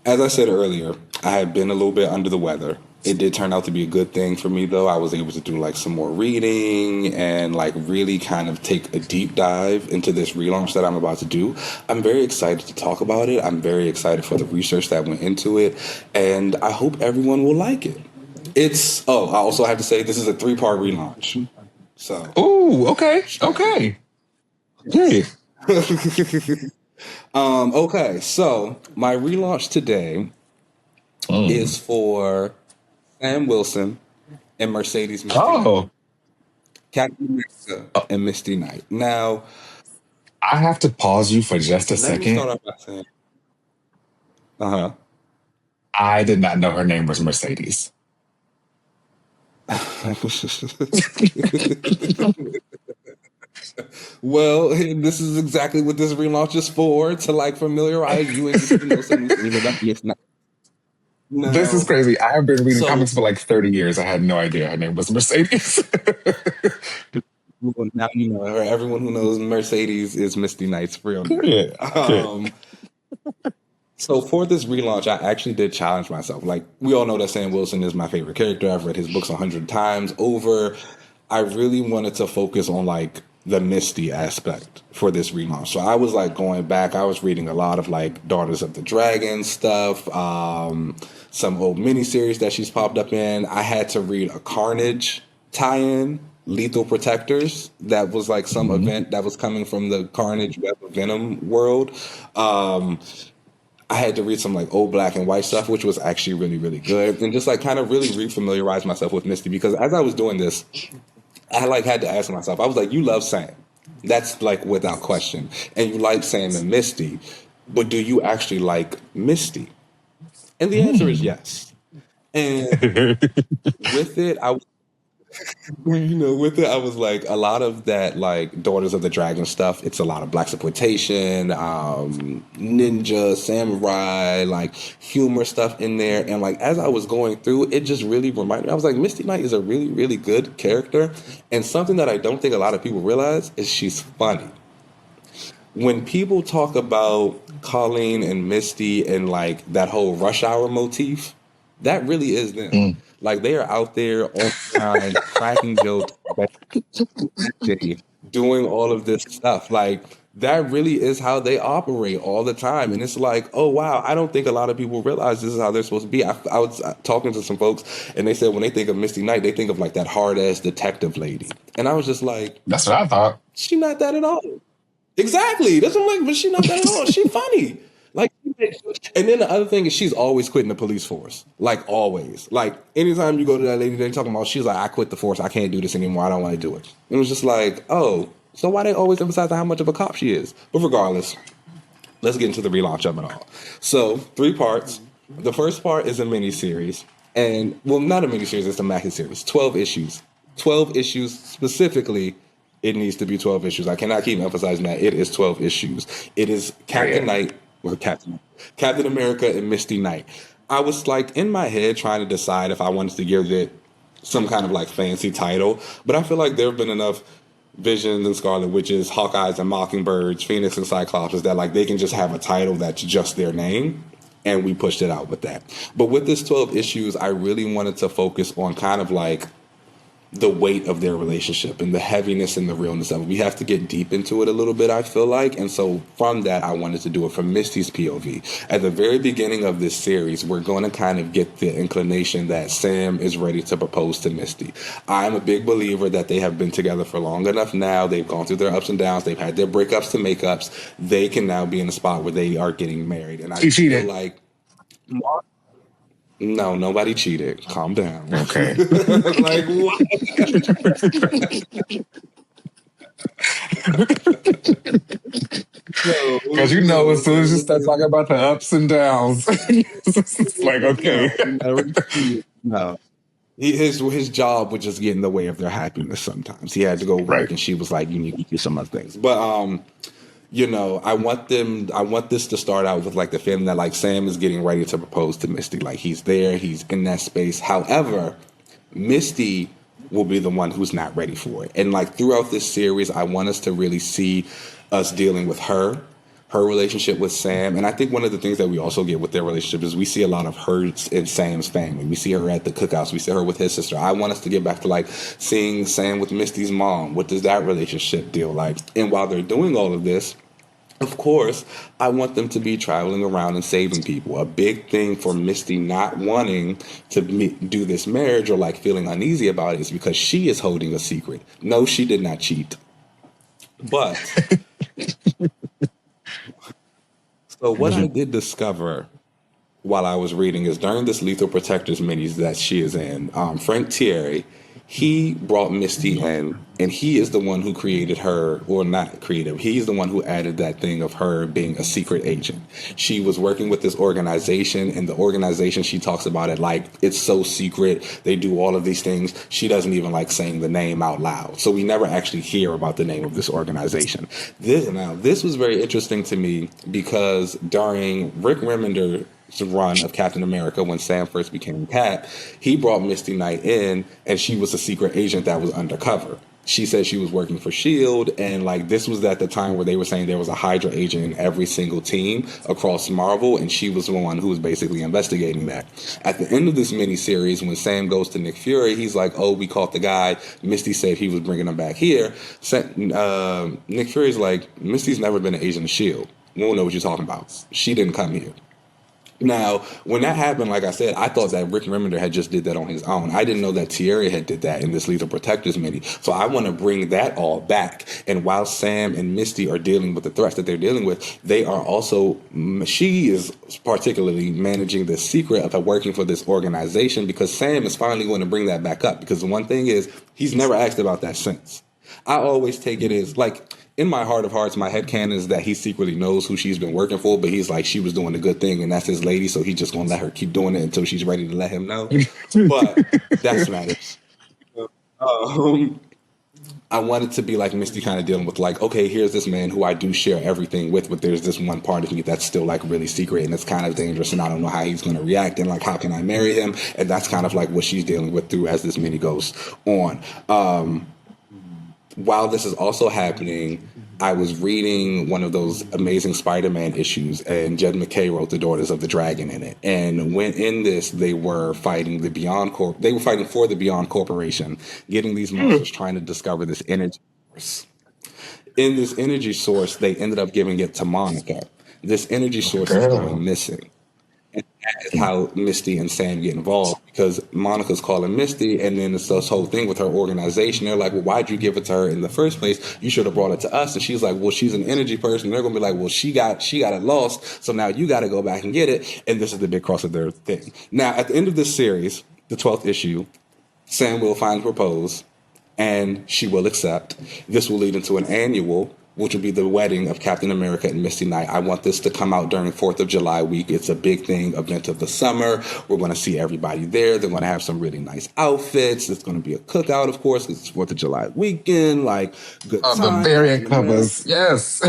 as I said earlier, I had been a little bit under the weather. It did turn out to be a good thing for me, though. I was able to do like some more reading and like really kind of take a deep dive into this relaunch that I'm about to do. I'm very excited to talk about it. I'm very excited for the research that went into it, and I hope everyone will like it. I also have to say this is a 3-part relaunch. So. Oh, okay. Hey. Okay, so my relaunch today is for Sam Wilson and Mercedes Misty Knight. Captain America and Misty Knight. Now, I have to pause you for just a second. Let me start off by saying, I did not know her name was Mercedes. Well, this is exactly what this relaunch is for, to like familiarize you and get to know some things. No. This is crazy. I have been reading comics for like 30 years. I had no idea her name was Mercedes. Well, now you know her. Everyone who knows Mercedes is Misty Knight's real name. Yeah. So for this relaunch, I actually did challenge myself. Like, we all know that Sam Wilson is my favorite character. I've read his books 100 times over. I really wanted to focus on like the Misty aspect for this relaunch. So I was like going back. I was reading a lot of like Daughters of the Dragon stuff, some old miniseries that she's popped up in. I had to read a Carnage tie-in, Lethal Protectors. That was like some event that was coming from the Carnage Web of Venom world. I had to read some like old black and white stuff, which was actually really, really good. And just like kind of really refamiliarize myself with Misty, because as I was doing this, I like had to ask myself, I was like, you love Sam. That's like without question. And you like Sam and Misty, but do you actually like Misty? And the answer is yes. And with it, With it, I was like, a lot of that, like, Daughters of the Dragon stuff, it's a lot of blaxploitation, ninja, samurai, like, humor stuff in there. And, like, as I was going through, it just really reminded me. I was like, Misty Knight is a really, really good character. And something that I don't think a lot of people realize is she's funny. When people talk about Colleen and Misty and, like, that whole Rush Hour motif, that really is them. Like, they are out there all the time, cracking jokes, doing all of this stuff. Like, that really is how they operate all the time. And it's like, oh, wow, I don't think a lot of people realize this is how they're supposed to be. I was talking to some folks, and they said when they think of Misty Knight, they think of, like, that hard-ass detective lady. And I was just like, that's what I thought. She's not that at all. Exactly. That's what I'm like, but she's not that at all. She's funny. Like, and then the other thing is she's always quitting the police force. Like, always. Like, anytime you go to that lady, they're talking about, she's like, I quit the force. I can't do this anymore. I don't want to do it. And it was just like, oh, so why they always emphasize how much of a cop she is? But regardless, let's get into the relaunch of it all. So, 3 parts. The first part is a miniseries. And, well, not a miniseries, it's a maxi series. 12 issues. 12 issues specifically. It needs to be 12 issues. I cannot keep emphasizing that. It is 12 issues. It is Captain America and Misty Knight. I was like in my head trying to decide if I wanted to give it some kind of like fancy title, but I feel like there have been enough Visions and Scarlet Witches, Hawkeyes and Mockingbirds, Phoenix and Cyclops that like they can just have a title that's just their name. And we pushed it out with that. But with this 12 issues, I really wanted to focus on kind of like the weight of their relationship and the heaviness and the realness of it. We have to get deep into it a little bit, I feel like. And so from that, I wanted to do it from Misty's POV. At the very beginning of this series, we're going to kind of get the inclination that Sam is ready to propose to Misty. I'm a big believer that they have been together for long enough now. They've gone through their ups and downs. They've had their breakups to makeups. They can now be in a spot where they are getting married. And I feel like... No, nobody cheated. Calm down. Okay. Like, what? Because you know, as soon as you start talking about the ups and downs, it's like, okay. No. His job would just get in the way of their happiness sometimes. He had to go work, and she was like, you need to do some other things. But, you know, I want this to start out with like the feeling that like Sam is getting ready to propose to Misty. Like he's there, he's in that space. However, Misty will be the one who's not ready for it. And like throughout this series, I want us to really see us dealing with her relationship with Sam. And I think one of the things that we also get with their relationship is we see a lot of her in Sam's family. We see her at the cookouts. We see her with his sister. I want us to get back to like seeing Sam with Misty's mom. What does that relationship deal like? And while they're doing all of this, of course, I want them to be traveling around and saving people. A big thing for Misty not wanting to do this marriage or like feeling uneasy about it is because she is holding a secret. No, she did not cheat. But so what I did discover while I was reading is during this Lethal Protectors minis that she is in, Frank Thierry, he brought Misty in, and he is the one who created her, or not created, he's the one who added that thing of her being a secret agent. She was working with this organization, and the organization, she talks about it like it's so secret. They do all of these things. She doesn't even like saying the name out loud. So we never actually hear about the name of this organization. This was very interesting to me because during Rick Remender's run of Captain America, when Sam first became Cap, he brought Misty Knight in, and she was a secret agent that was undercover. She said she was working for S.H.I.E.L.D., and like this was at the time where they were saying there was a Hydra agent in every single team across Marvel, and she was the one who was basically investigating that. At the end of this miniseries, when Sam goes to Nick Fury, he's like, oh, we caught the guy. Misty said he was bringing him back here. Nick Fury's like, Misty's never been an agent of S.H.I.E.L.D. We don't know what you're talking about. She didn't come here. Now, when that happened, like I said, I thought that Rick Remender had just did that on his own. I didn't know that Thierry had did that in this Lethal Protectors mini. So I want to bring that all back. And while Sam and Misty are dealing with the threats that they're dealing with, they are also, she is particularly managing the secret of working for this organization, because Sam is finally going to bring that back up. Because the one thing is, he's never asked about that since. I always take it as, like, in my heart of hearts, my headcanon is that he secretly knows who she's been working for, but he's like, she was doing a good thing, and that's his lady, so he's just going to let her keep doing it until she's ready to let him know. But that's not it. Um, I wanted to be like Misty, kind of dealing with like, okay, here's this man who I do share everything with, but there's this one part of me that's still like really secret and it's kind of dangerous, and I don't know how he's going to react, and like how can I marry him? And that's kind of like what she's dealing with through as this mini goes on. While this is also happening, I was reading one of those amazing Spider-Man issues, and Jed McKay wrote the Daughters of the Dragon in it. And when in this, they were fighting the Beyond Corp. They were fighting for the Beyond Corporation, getting these monsters, trying to discover this energy source. In this energy source, they ended up giving it to Monica. This energy source is Girl. going missing. And that is how Misty and Sam get involved, because Monica's calling Misty, and then it's this whole thing with her organization. They're like, well, why'd you give it to her in the first place? You should have brought it to us. And she's like, well, she's an energy person. And they're going to be like, well, she got it lost, so now you got to go back and get it. And this is the big cross of their thing. Now, at the end of this series, the 12th issue, Sam will finally propose, and she will accept. This will lead into an annual, which will be the wedding of Captain America and Misty Knight. I want this to come out during 4th of July week. It's a big thing, event of the summer. We're going to see everybody there. They're going to have some really nice outfits. It's going to be a cookout, of course, because it's 4th of July weekend. Like, good time. The variant covers. Yes.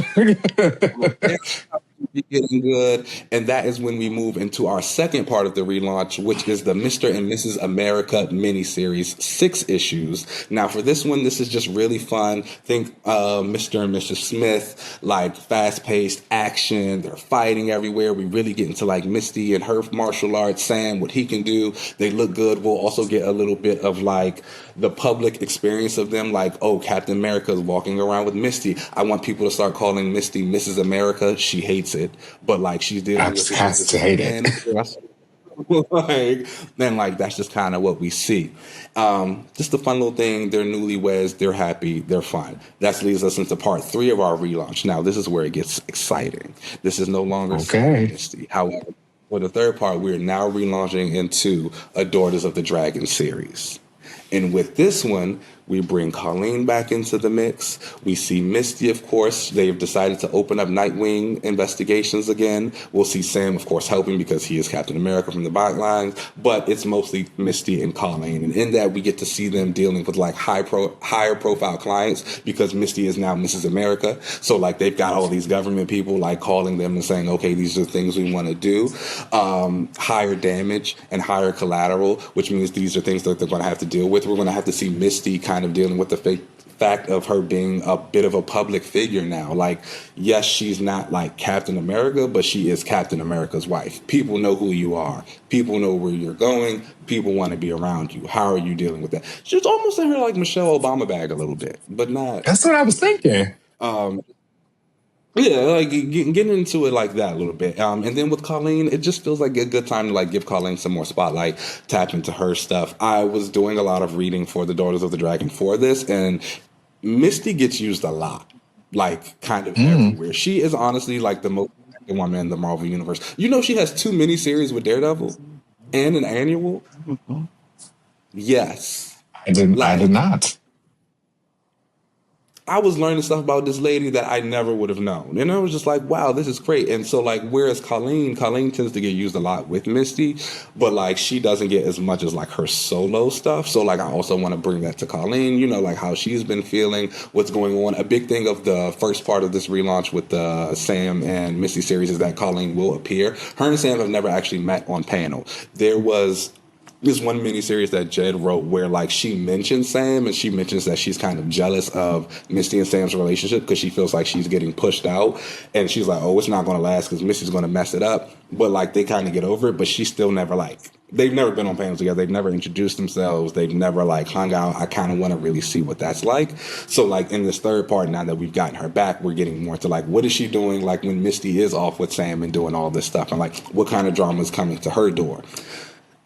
Be getting good, and that is when we move into our second part of the relaunch, which is the Mr. and Mrs. America miniseries, 6 issues. Now, for this one, this is just really fun. Think Mr. and Mrs. Smith, like fast-paced action. They're fighting everywhere. We really get into like Misty and her martial arts, Sam, what he can do. They look good. We'll also get a little bit of like the public experience of them, like, oh, Captain America is walking around with Misty. I want people to start calling Misty Mrs. America. She hates it, but like she's dealing with it. Has to hate it. Like, then like that's just kind of what we see. Just a fun little thing. They're newlyweds. They're happy. They're fine. That leads us into part 3 of our relaunch. Now this is where it gets exciting. This is no longer Misty. However, for the third part, we're now relaunching into a Daughters of the Dragon series. And with this one, we bring Colleen back into the mix. We see Misty, of course. They've decided to open up Nightwing investigations again. We'll see Sam, of course, helping because he is Captain America from the backlines. But it's mostly Misty and Colleen. And in that, we get to see them dealing with like higher profile clients, because Misty is now Mrs. America. So like they've got all these government people like calling them and saying, okay, these are the things we want to do. Higher damage and higher collateral, which means these are things that they're going to have to deal with. We're going to have to see Misty kind of dealing with the fact of her being a bit of a public figure now. Like, yes, she's not like Captain America, but she is Captain America's wife. People know who you are. People know where you're going. People want to be around you. How are you dealing with that? She's almost in her like Michelle Obama bag a little bit, but not. That's what I was thinking. Yeah, like getting into it like that a little bit. And then with Colleen, it just feels like a good time to like give Colleen some more spotlight, tap into her stuff. I was doing a lot of reading for the Daughters of the Dragon for this, and Misty gets used a lot, like kind of everywhere. She is honestly like the most active woman in the Marvel universe. You know, she has 2 miniseries with Daredevil and an annual. Yes, I did not. I was learning stuff about this lady that I never would have known. And I was just like, wow, this is great. And so, like, whereas Colleen tends to get used a lot with Misty, but, like, she doesn't get as much as, like, her solo stuff. So, like, I also want to bring that to Colleen, you know, like, how she's been feeling, what's going on. A big thing of the first part of this relaunch with the Sam and Misty series is that Colleen will appear. Her and Sam have never actually met on panel. There was this one miniseries that Jed wrote where like she mentions Sam, and she mentions that she's kind of jealous of Misty and Sam's relationship because she feels like she's getting pushed out, and she's like, oh, it's not going to last because Misty's going to mess it up. But like they kind of get over it, but she's still never like, they've never been on panels together. They've never introduced themselves. They've never like hung out. I kind of want to really see what that's like. So like in this third part, now that we've gotten her back, we're getting more to like, what is she doing? Like when Misty is off with Sam and doing all this stuff, and like what kind of drama is coming to her door.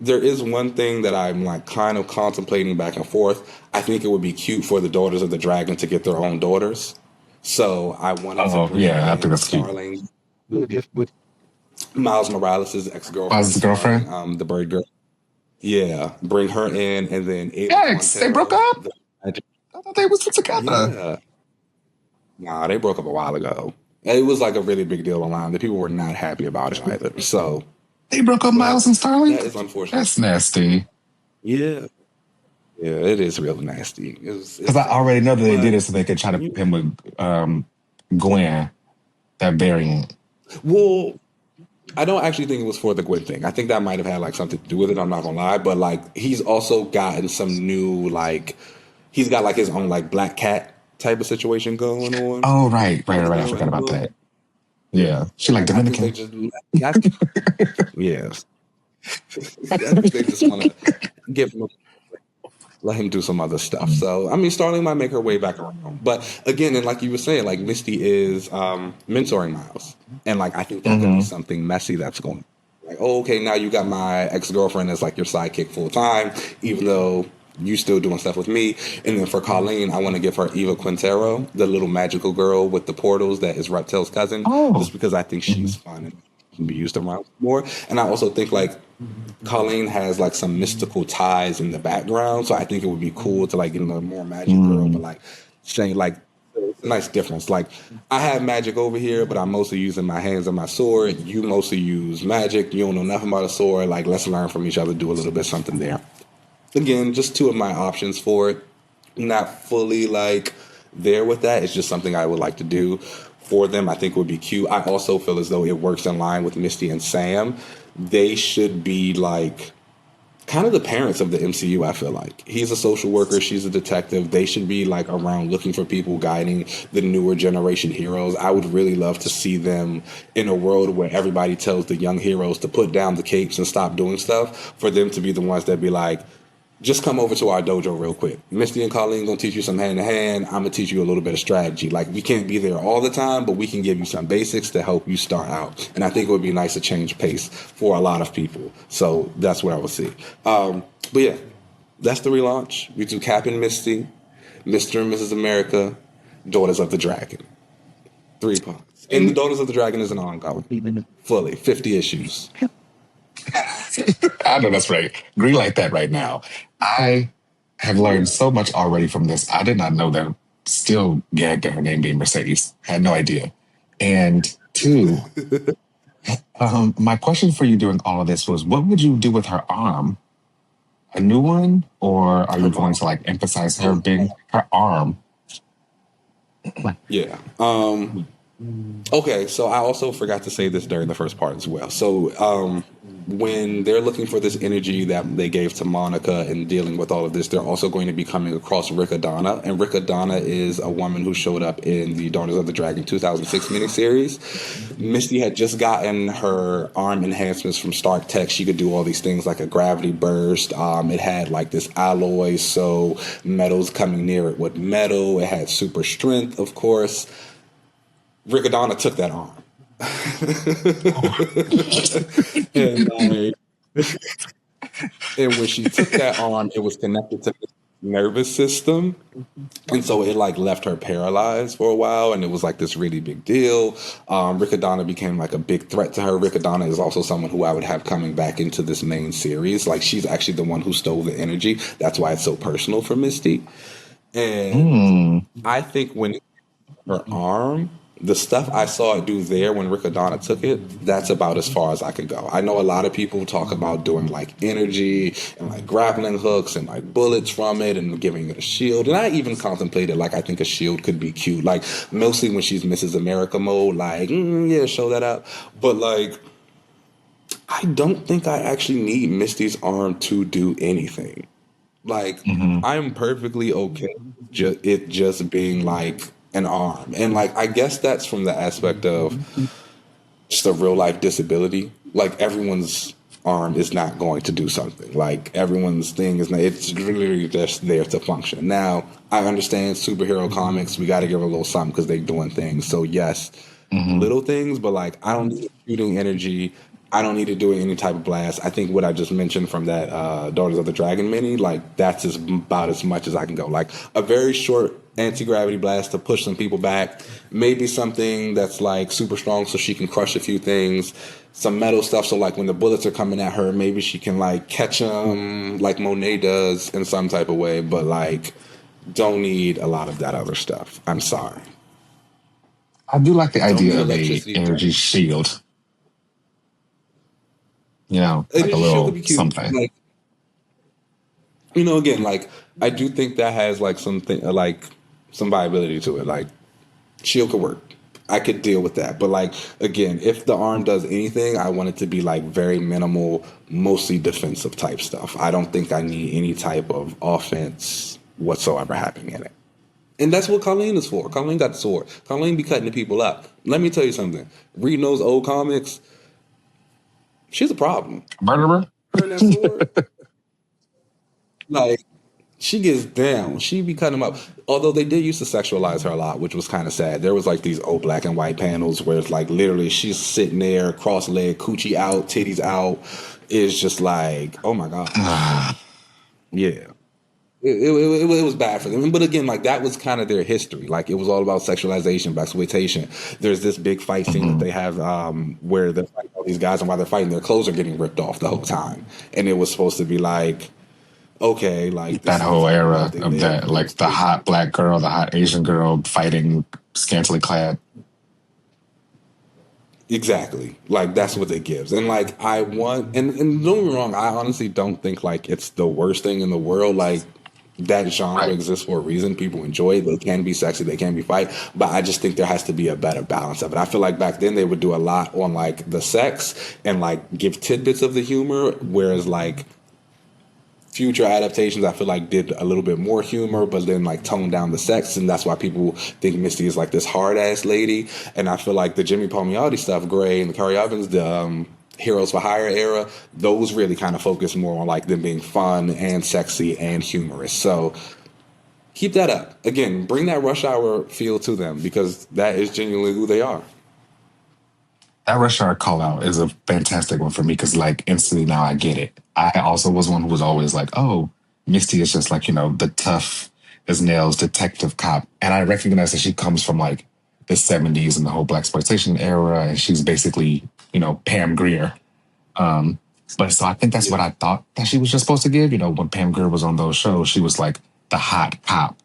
There is one thing that I'm like kind of contemplating back and forth. I think it would be cute for the Daughters of the Dragon to get their own daughters. So I wanted to bring I think that's Starling with Miles Morales' ex-girlfriend. Miles' girlfriend? The bird girl. Yeah, bring her in, and then they broke up? I thought they was together. Yeah. Nah, they broke up a while ago. It was like a really big deal online. The people were not happy about it either. So they broke up Miles and Starling? That is unfortunate. That's nasty. Yeah. Yeah, it is real nasty. Because It's I sad. already know that they did But it so they could try to put him with Gwen, that variant. well, I don't actually think it was for the Gwen thing. I think that might have had like something to do with it. I'm not gonna lie, but like he's also gotten some new like he's got like his own like Black Cat type of situation going on Oh, right, right, right. I now forgot as about well. that. Yeah, Yeah. She and like like I think they Dominican. just I, yes, I think they just want to give him let him do some other stuff. So I mean, Starling might make her way back around, but again, and like you were saying, like Misty is mentoring Miles, and like I think that could be Mm-hmm. something messy that's going. Like, oh, okay, now you got my ex girlfriend as like your sidekick full time, even though you still doing stuff with me. And then for Colleen, I want to give her Eva Quintero, the little magical girl with the portals that is Reptile's cousin, Oh. just because I think Mm-hmm. she's fun and can be used around more. And I also think like Colleen has like some mystical ties in the background, so I think it would be cool to like get a more magic girl, but Mm. like saying like it's a nice difference. Like I have magic over here, but I'm mostly using my hands and my sword. You mostly use magic. You don't know nothing about a sword. Like let's learn from each other. Do a little bit something there. Again, just two of my options for it. Not fully like there with that. It's just something I would like to do for them. I think would be cute. I also feel as though it works in line with Misty and Sam. They should be like kind of the parents of the MCU, I feel like. He's a social worker, she's a detective. They should be like around looking for people guiding the newer generation heroes. I would really love to see them in a world where everybody tells the young heroes to put down the capes and stop doing stuff, for them to be the ones that be like, just come over to our dojo real quick. Misty and Colleen gonna teach you some hand to hand. I'm gonna teach you a little bit of strategy. Like we can't be there all the time, but we can give you some basics to help you start out. And I think it would be nice to change pace for a lot of people. So that's what I would see. But yeah, that's the relaunch. We do Cap and Misty, Mr. and Mrs. America, Daughters of the Dragon. 3 parts. And the Daughters of the Dragon is an ongoing. Fully. 50 issues. I know that's right. Green like that right now. I have learned so much already from this. I did not know that still gagged at her name being Mercedes. Had no idea. And two, my question for you during all of this was, what would you do with her arm? A new one? Or are you Her going mom. to like emphasize her being her arm? Yeah. Okay, so I also forgot to say this during the first part as well. So when they're looking for this energy that they gave to Monica and dealing with all of this, they're also going to be coming across Riccadonna. And Riccadonna is a woman who showed up in the Daughters of the Dragon 2006 miniseries. Misty had just gotten her arm enhancements from Stark Tech. She could do all these things like a gravity burst. It had like this alloy, so metals coming near it with metal. It had super strength, of course. Riccadonna took that arm. and and when she took that arm, it was connected to the nervous system. And so it like left her paralyzed for a while, and it was like this really big deal. Riccadonna became like a big threat to her. Riccadonna is also someone who I would have coming back into this main series. Like she's actually the one who stole the energy. That's why it's so personal for Misty. And I think when her arm, the stuff I saw it do there when Riccadonna took it, that's about as far as I could go. I know a lot of people talk about doing like energy and like grappling hooks and like bullets from it and giving it a shield. And I even contemplated like I think a shield could be cute. Like mostly when she's Mrs. America mode, like, yeah, show that up. But like, I don't think I actually need Misty's arm to do anything. Like, Mm-hmm. I'm perfectly okay with it just being like an arm. And like, I guess that's from the aspect of just a real life disability. Like, everyone's arm is not going to do something. Like, everyone's thing is not, it's literally just there to function. Now, I understand superhero comics, we got to give a little something because they're doing things. So, yes, Mm-hmm. little things, but like, I don't need shooting energy. I don't need to do any type of blast. I think what I just mentioned from that Daughters of the Dragon mini, like that's about as much as I can go. Like a very short anti-gravity blast to push some people back. Maybe something that's like super strong so she can crush a few things. Some metal stuff so like when the bullets are coming at her, maybe she can like catch them like Monet does in some type of way. But like, don't need a lot of that other stuff. I'm sorry. I do like the Don't need idea of a electricity. energy shield. You know, like a Energy shield could little be cute. something. Like, Again, like I do think that has like something like some viability to it. Like shield could work. I could deal with that. But like again, if the arm does anything, I want it to be like very minimal, mostly defensive type stuff. I don't think I need any type of offense whatsoever happening in it. And that's what Colleen is for. Colleen got the sword. Colleen be cutting the people up. Let me tell you something. Reading those old comics, she's a problem. Murderer? Her and that sword. Like, she gets down. She be cutting them up. Although they did used to sexualize her a lot, which was kind of sad. There was like these old black and white panels where it's like literally she's sitting there, cross-legged, coochie out, titties out. It's just like, oh my God. Yeah. It was bad for them. But again, like that was kind of their history. Like it was all about sexualization, exploitation. There's this big fight scene that they have where they're fighting all these guys, and while they're fighting, their clothes are getting ripped off the whole time. And it was supposed to be like, okay, like that whole era of that, like the hot black girl, the hot Asian girl fighting scantily clad. Exactly. Like that's what it gives. And like I want and don't get me wrong, I honestly don't think like it's the worst thing in the world. Like that genre exists for a reason. People enjoy it. They can be sexy. They can be fight. But I just think there has to be a better balance of it. I feel like back then they would do a lot on like the sex and like give tidbits of the humor, whereas like future adaptations I feel like did a little bit more humor, but then like toned down the sex, and that's why people think Misty is like this hard ass lady. And I feel like the Jimmy Palmiotti stuff, Gray and the Kari Evans, the Heroes for Hire era, those really kind of focus more on like them being fun and sexy and humorous. So keep that up. Again, bring that Rush Hour feel to them because that is genuinely who they are. That Rush Hour call out is a fantastic one for me because like instantly now I get it. I also was one who was always like, oh, Misty is just like, the tough as nails detective cop. And I recognize that she comes from like the 70s and the whole blaxploitation era, and she's basically, Pam Grier. But so I think that's what I thought that she was just supposed to give. When Pam Grier was on those shows, she was like the hot cop.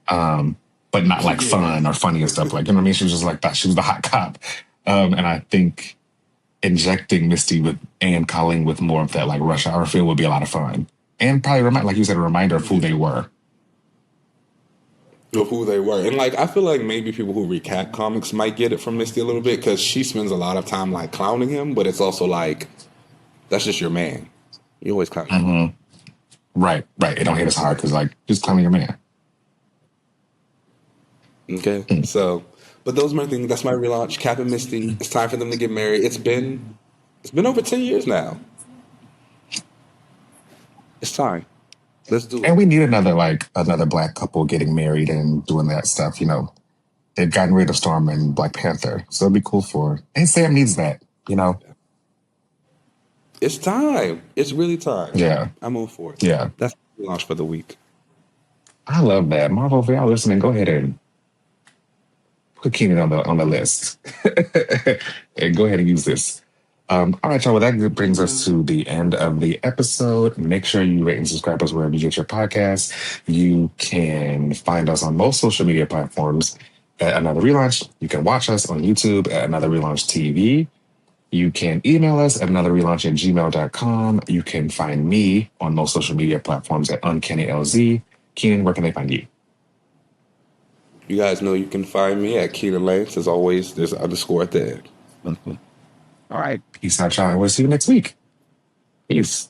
But not like fun or funny and stuff. Like, you know what I mean? She was just like that. She was the hot cop. And I think injecting Misty and Colleen with more of that like Rush Hour feel would be a lot of fun. And probably, like you said, a reminder of who they were. Of who they were. And like I feel like maybe people who read cat comics might get it from Misty a little bit because she spends a lot of time like clowning him, but it's also like that's just your man. You always clown him. Right. It don't hit as hard because like just clowning your man. Okay. So but those are my things. That's my relaunch. Cap and Misty. It's time for them to get married. It's been over 10 years now. It's time. Let's do it. And we need another black couple getting married and doing that stuff. They've gotten rid of Storm and Black Panther, so it'd be cool for. And Sam needs that. It's time. It's really time. Yeah, I'm on for it. Yeah, that's the launch for the week. I love that. Marvel, if y'all listening, go ahead and put Keenan on the list and go ahead and use this. All right, y'all. Well, that brings us to the end of the episode. Make sure you rate and subscribe us wherever you get your podcasts. You can find us on most social media platforms at Another Relaunch. You can watch us on YouTube at Another Relaunch TV. You can email us at anotherrelaunch@gmail.com. You can find me on most social media platforms at UncannyLZ. Keenan, where can they find you? You guys know you can find me at Keenan Lance. As always, there's an underscore at the end. All right. Peace out, y'all. We'll see you next week. Peace.